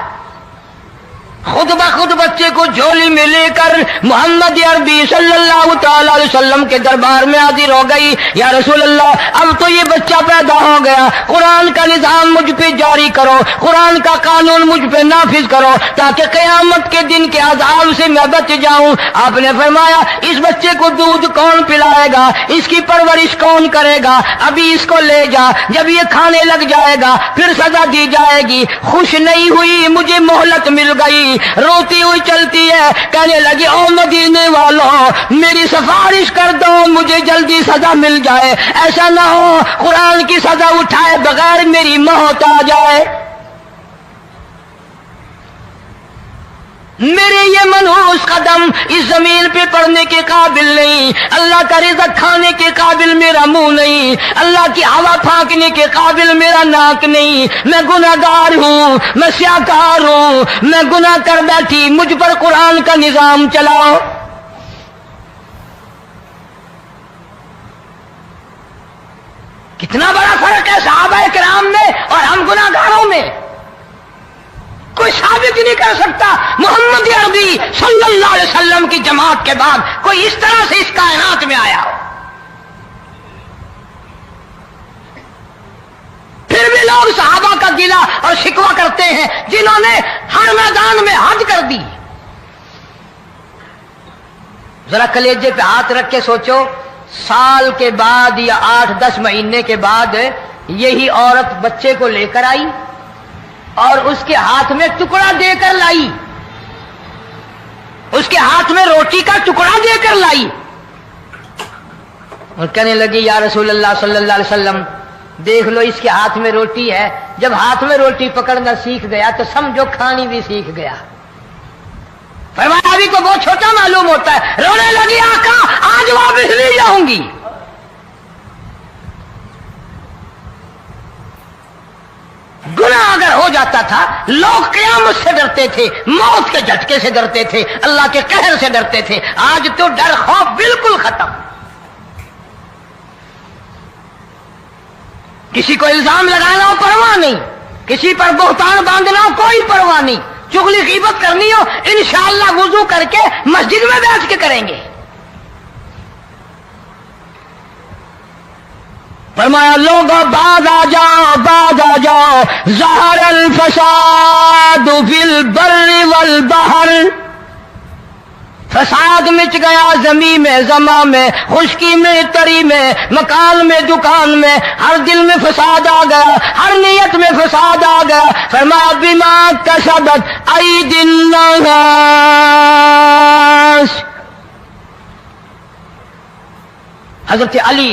خود بخود بچے کو جھولی میں لے کر محمد عربی صلی اللہ تعالی علیہ وسلم کے دربار میں حاضر ہو گئی۔ یا رسول اللہ اب تو یہ بچہ پیدا ہو گیا، قرآن کا نظام مجھ پہ جاری کرو، قرآن کا قانون مجھ پہ نافذ کرو تاکہ قیامت کے دن کے عذاب سے میں بچ جاؤں۔ آپ نے فرمایا اس بچے کو دودھ کون پلائے گا، اس کی پرورش کون کرے گا، ابھی اس کو لے جا، جب یہ کھانے لگ جائے گا پھر سزا دی جائے گی۔ خوش نہیں ہوئی، مجھے مہلت مل گئی، روتی ہوئی چلتی ہے، کہنے لگی او مدینے والوں میری سفارش کر دو، مجھے جلدی سزا مل جائے، ایسا نہ ہو قرآن کی سزا اٹھائے بغیر میری موت آ جائے۔ میرے یہ منحوس قدم اس زمین پہ پڑنے کے قابل نہیں، اللہ کا رزق کھانے کے قابل میرا منہ نہیں، اللہ کی ہوا پھانکنے کے قابل میرا ناک نہیں، میں گناہگار ہوں، میں سیاکار ہوں، میں گناہ کر بیٹھی، مجھ پر قرآن کا نظام چلاؤ۔ کتنا بڑا فرق ہے صحابہ کرام میں اور ہم گناہگاروں میں، کوئی ثابت نہیں کر سکتا محمد عربی صلی اللہ علیہ وسلم کی جماعت کے بعد کوئی اس طرح سے اس کائنات میں آیا ہو۔ پھر بھی لوگ صحابہ کا گلہ اور شکوہ کرتے ہیں جنہوں نے ہر میدان میں حج کر دی۔ ذرا کلیجے پہ ہاتھ رکھ کے سوچو، سال کے بعد یا 8-10 مہینے کے بعد یہی عورت بچے کو لے کر آئی اور اس کے ہاتھ میں ٹکڑا دے کر لائی، اس کے ہاتھ میں روٹی کا ٹکڑا دے کر لائی اور کہنے لگی یا رسول اللہ صلی اللہ علیہ وسلم دیکھ لو اس کے ہاتھ میں روٹی ہے۔ جب ہاتھ میں روٹی پکڑنا سیکھ گیا تو سمجھو کھانی بھی سیکھ گیا۔ فرمایا ابھی تو بہت چھوٹا معلوم ہوتا ہے، رونے لگی آقا آج واپس نہیں جاؤں گی۔ گناہ اگر ہو جاتا تھا لوگ قیامت سے ڈرتے تھے، موت کے جھٹکے سے ڈرتے تھے، اللہ کے قہر سے ڈرتے تھے، آج تو ڈر خوف بالکل ختم۔ کسی کو الزام لگانا ہو پرواہ نہیں، کسی پر بہتان باندھنا ہو کوئی پرواہ نہیں، چغلی غیبت کرنی ہو انشاءاللہ وضو کر کے مسجد میں بیٹھ کے کریں گے۔ فرمایا لوگوں بعد آ جاؤ ظہر الفساد فی البر والبحر، فساد مچ گیا زمین میں، زماں میں، خشکی میں، تری میں، مکان میں، دکان میں، ہر دل میں فساد آ گیا، ہر نیت میں فساد آ گیا۔ فرمایا بما کسبت ایدی الناس، حضرت علی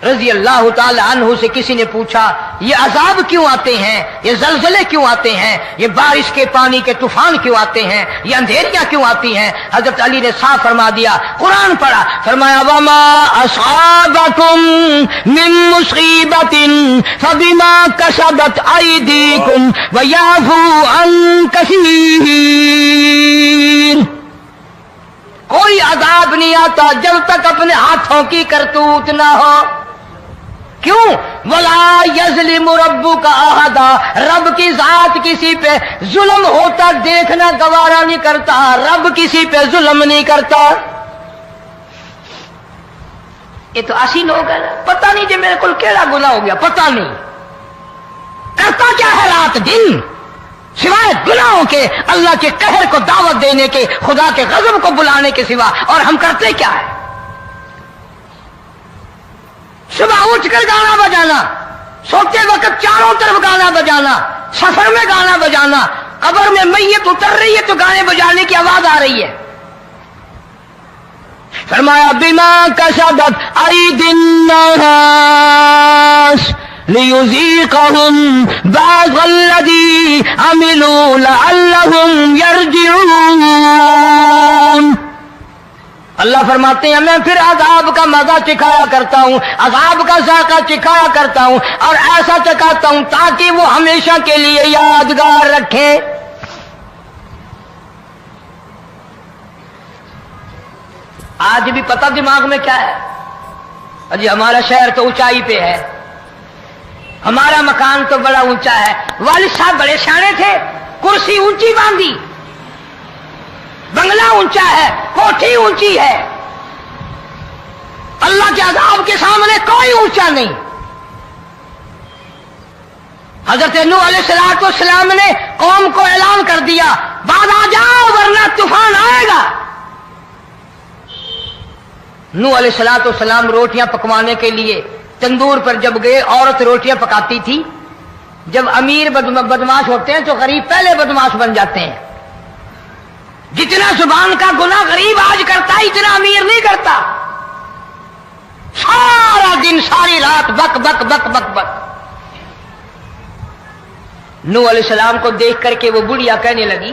رضی اللہ تعالی عنہ سے کسی نے پوچھا یہ عذاب کیوں آتے ہیں، یہ زلزلے کیوں آتے ہیں، یہ بارش کے پانی کے طوفان کیوں آتے ہیں، یہ اندھیریاں کیوں آتی ہیں؟ حضرت علی نے صاف فرما دیا، قرآن پڑھا، فرمایا وما اصابکم من مصیبت فبما کسبت ایدیکم ویعفو عن کثیر۔ کوئی عذاب نہیں آتا جب تک اپنے ہاتھوں کی کرتوت نہ ہو۔ کیوں؟ وَلَا يَظْلِمُ رَبُّكَ أَحَدًا، رب کی ذات کسی پہ ظلم ہوتا دیکھنا گوارا نہیں کرتا، رب کسی پہ ظلم نہیں کرتا۔ یہ تو اسی لوگ ہیں، پتہ نہیں جی میرے کو کیڑا گناہ ہو گیا، پتہ نہیں کرتا کیا ہے رات دن سوائے گناہوں کے، اللہ کے قہر کو دعوت دینے کے، خدا کے غضب کو بلانے کے سوا، اور ہم کرتے کیا ہے؟ صبح اٹھ کر گانا بجانا، سوتے وقت چاروں طرف گانا بجانا، سفر میں گانا بجانا، قبر میں میت اتر رہی ہے تو گانے بجانے کی آواز آ رہی ہے۔ فرمایا بما کسبت ایدی الناس لیذیقہم بعض الذی عملوا لعلہم یرجعون۔ اللہ فرماتے ہیں میں پھر عذاب کا مزہ چکھایا کرتا ہوں، عذاب کا ذائقہ چکھایا کرتا ہوں، اور ایسا چکھاتا ہوں تاکہ وہ ہمیشہ کے لیے یادگار رکھیں۔ آج بھی پتہ دماغ میں کیا ہے؟ جی ہمارا شہر تو اونچائی پہ ہے، ہمارا مکان تو بڑا اونچا ہے، والد صاحب بڑے سیانے تھے، کرسی اونچی باندھی، بنگلہ اونچا ہے، کوٹھی اونچی ہے، اللہ کے عذاب کے سامنے کوئی اونچا نہیں۔ حضرت نوح علیہ السلام نے قوم کو اعلان کر دیا بعد آ جاؤ ورنہ طوفان آئے گا۔ نوح علیہ السلام روٹیاں پکوانے کے لیے تندور پر جب گئے، عورت روٹیاں پکاتی تھی۔ جب امیر بدماش ہوتے ہیں تو غریب پہلے بدماش بن جاتے ہیں۔ جتنا زبان کا گناہ غریب آج کرتا ہے اتنا امیر نہیں کرتا۔ سارا دن ساری رات بک بک بک بک بک۔ نوح علیہ السلام کو دیکھ کر کے وہ بڑھیا کہنے لگی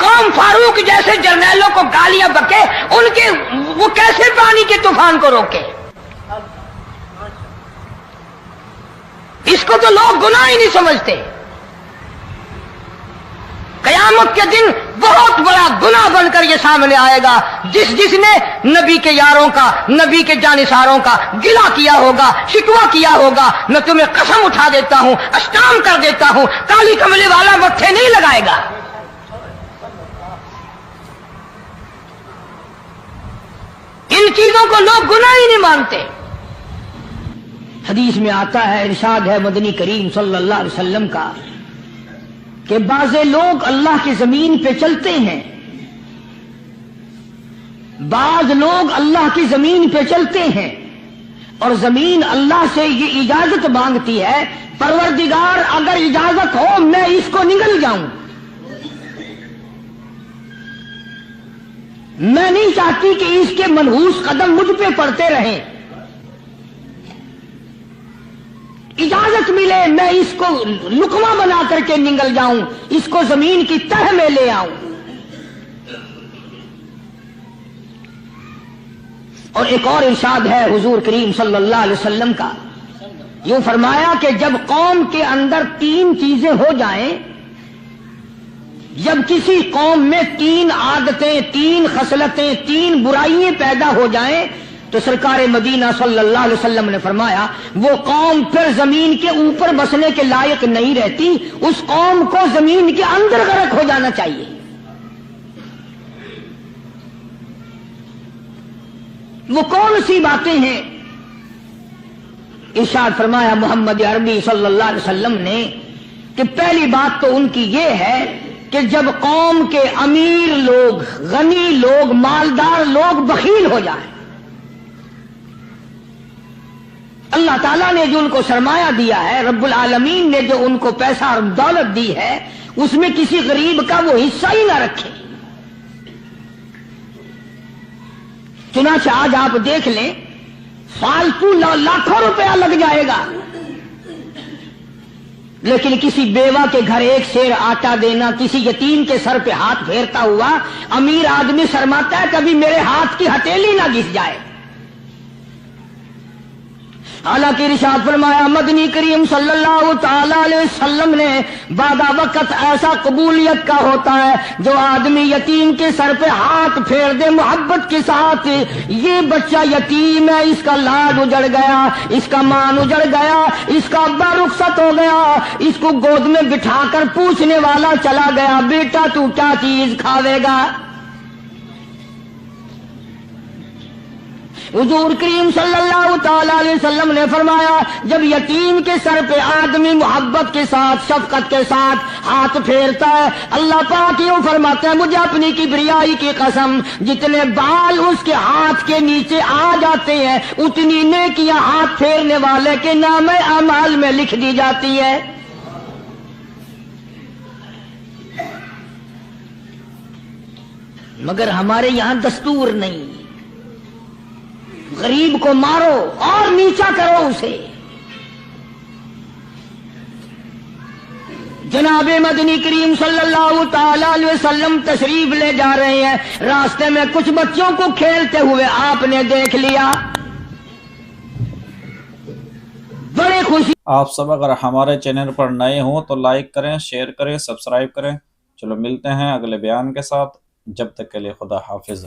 قوم فاروق جیسے جرنیلوں کو گالیاں بکے ان کے وہ کیسے پانی کے طوفان کو روکے؟ اس کو تو لوگ گناہ ہی نہیں سمجھتے۔ قیامت کے دن بہت بڑا گناہ بن کر یہ سامنے آئے گا، جس نے نبی کے یاروں کا، نبی کے جانثاروں کا گلہ کیا ہوگا، شکوہ کیا ہوگا۔ میں تمہیں قسم اٹھا دیتا ہوں، اشتام کر دیتا ہوں، کالی کملی والا متھے نہیں لگائے گا۔ ان چیزوں کو لوگ گناہ ہی نہیں مانتے۔ حدیث میں آتا ہے، ارشاد ہے مدنی کریم صلی اللہ علیہ وسلم کا کہ بعض لوگ اللہ کی زمین پہ چلتے ہیں، بعض لوگ اللہ کی زمین پہ چلتے ہیں اور زمین اللہ سے یہ اجازت مانگتی ہے، پروردگار اگر اجازت ہو میں اس کو نگل جاؤں، میں نہیں چاہتی کہ اس کے منحوس قدم مجھ پہ پڑتے رہیں، اجازت ملے میں اس کو لقمہ بنا کر کے نگل جاؤں، اس کو زمین کی تہ میں لے آؤں۔ اور ایک اور ارشاد ہے حضور کریم صلی اللہ علیہ وسلم کا، یوں فرمایا کہ جب قوم کے اندر تین چیزیں ہو جائیں، جب کسی قوم میں تین عادتیں، تین خصلتیں، تین برائیاں پیدا ہو جائیں تو سرکار مدینہ صلی اللہ علیہ وسلم نے فرمایا وہ قوم پھر زمین کے اوپر بسنے کے لائق نہیں رہتی، اس قوم کو زمین کے اندر غرق ہو جانا چاہیے۔ وہ کون سی باتیں ہیں؟ ارشاد فرمایا محمد عربی صلی اللہ علیہ وسلم نے کہ پہلی بات تو ان کی یہ ہے کہ جب قوم کے امیر لوگ، غنی لوگ، مالدار لوگ بخیل ہو جائیں، اللہ تعالیٰ نے جو ان کو سرمایہ دیا ہے، رب العالمین نے جو ان کو پیسہ اور دولت دی ہے، اس میں کسی غریب کا وہ حصہ ہی نہ رکھے۔ چنانچہ آج آپ دیکھ لیں فالتو لاکھوں روپیہ لگ جائے گا، لیکن کسی بیوہ کے گھر ایک سیر آٹا دینا، کسی یتیم کے سر پہ ہاتھ پھیرتا ہوا امیر آدمی شرماتا ہے کبھی میرے ہاتھ کی ہتھیلی نہ گھس جائے۔ حالانکہ ارشاد فرمایا مدنی کریم صلی اللہ تعالی علیہ وسلم نے بعد وقت ایسا قبولیت کا ہوتا ہے جو آدمی یتیم کے سر پہ ہاتھ پھیر دے محبت کے ساتھ، یہ بچہ یتیم ہے، اس کا لاڈ اجڑ گیا، اس کا مان اجڑ گیا، اس کا ابا رخصت ہو گیا، اس کو گود میں بٹھا کر پوچھنے والا چلا گیا بیٹا تو کیا چیز کھاوے گا؟ حضور کریم صلی اللہ تعالی علیہ وسلم نے فرمایا جب یتیم کے سر پہ آدمی محبت کے ساتھ، شفقت کے ساتھ ہاتھ پھیرتا ہے، اللہ پاک یوں فرماتا ہے مجھے اپنی کبریائی کی قسم جتنے بال اس کے ہاتھ کے نیچے آ جاتے ہیں اتنی نیکیاں ہاتھ پھیرنے والے کے نام اعمال میں لکھ دی جاتی ہے۔ مگر ہمارے یہاں دستور نہیں، غریب کو مارو اور نیچا کرو اسے۔ جناب مدنی کریم صلی اللہ تعالی علیہ وسلم تشریف لے جا رہے ہیں، راستے میں کچھ بچوں کو کھیلتے ہوئے آپ نے دیکھ لیا، بڑے خوشی۔ آپ سب اگر ہمارے چینل پر نئے ہوں تو لائک کریں، شیئر کریں، سبسکرائب کریں۔ چلو ملتے ہیں اگلے بیان کے ساتھ، جب تک کے لیے خدا حافظ۔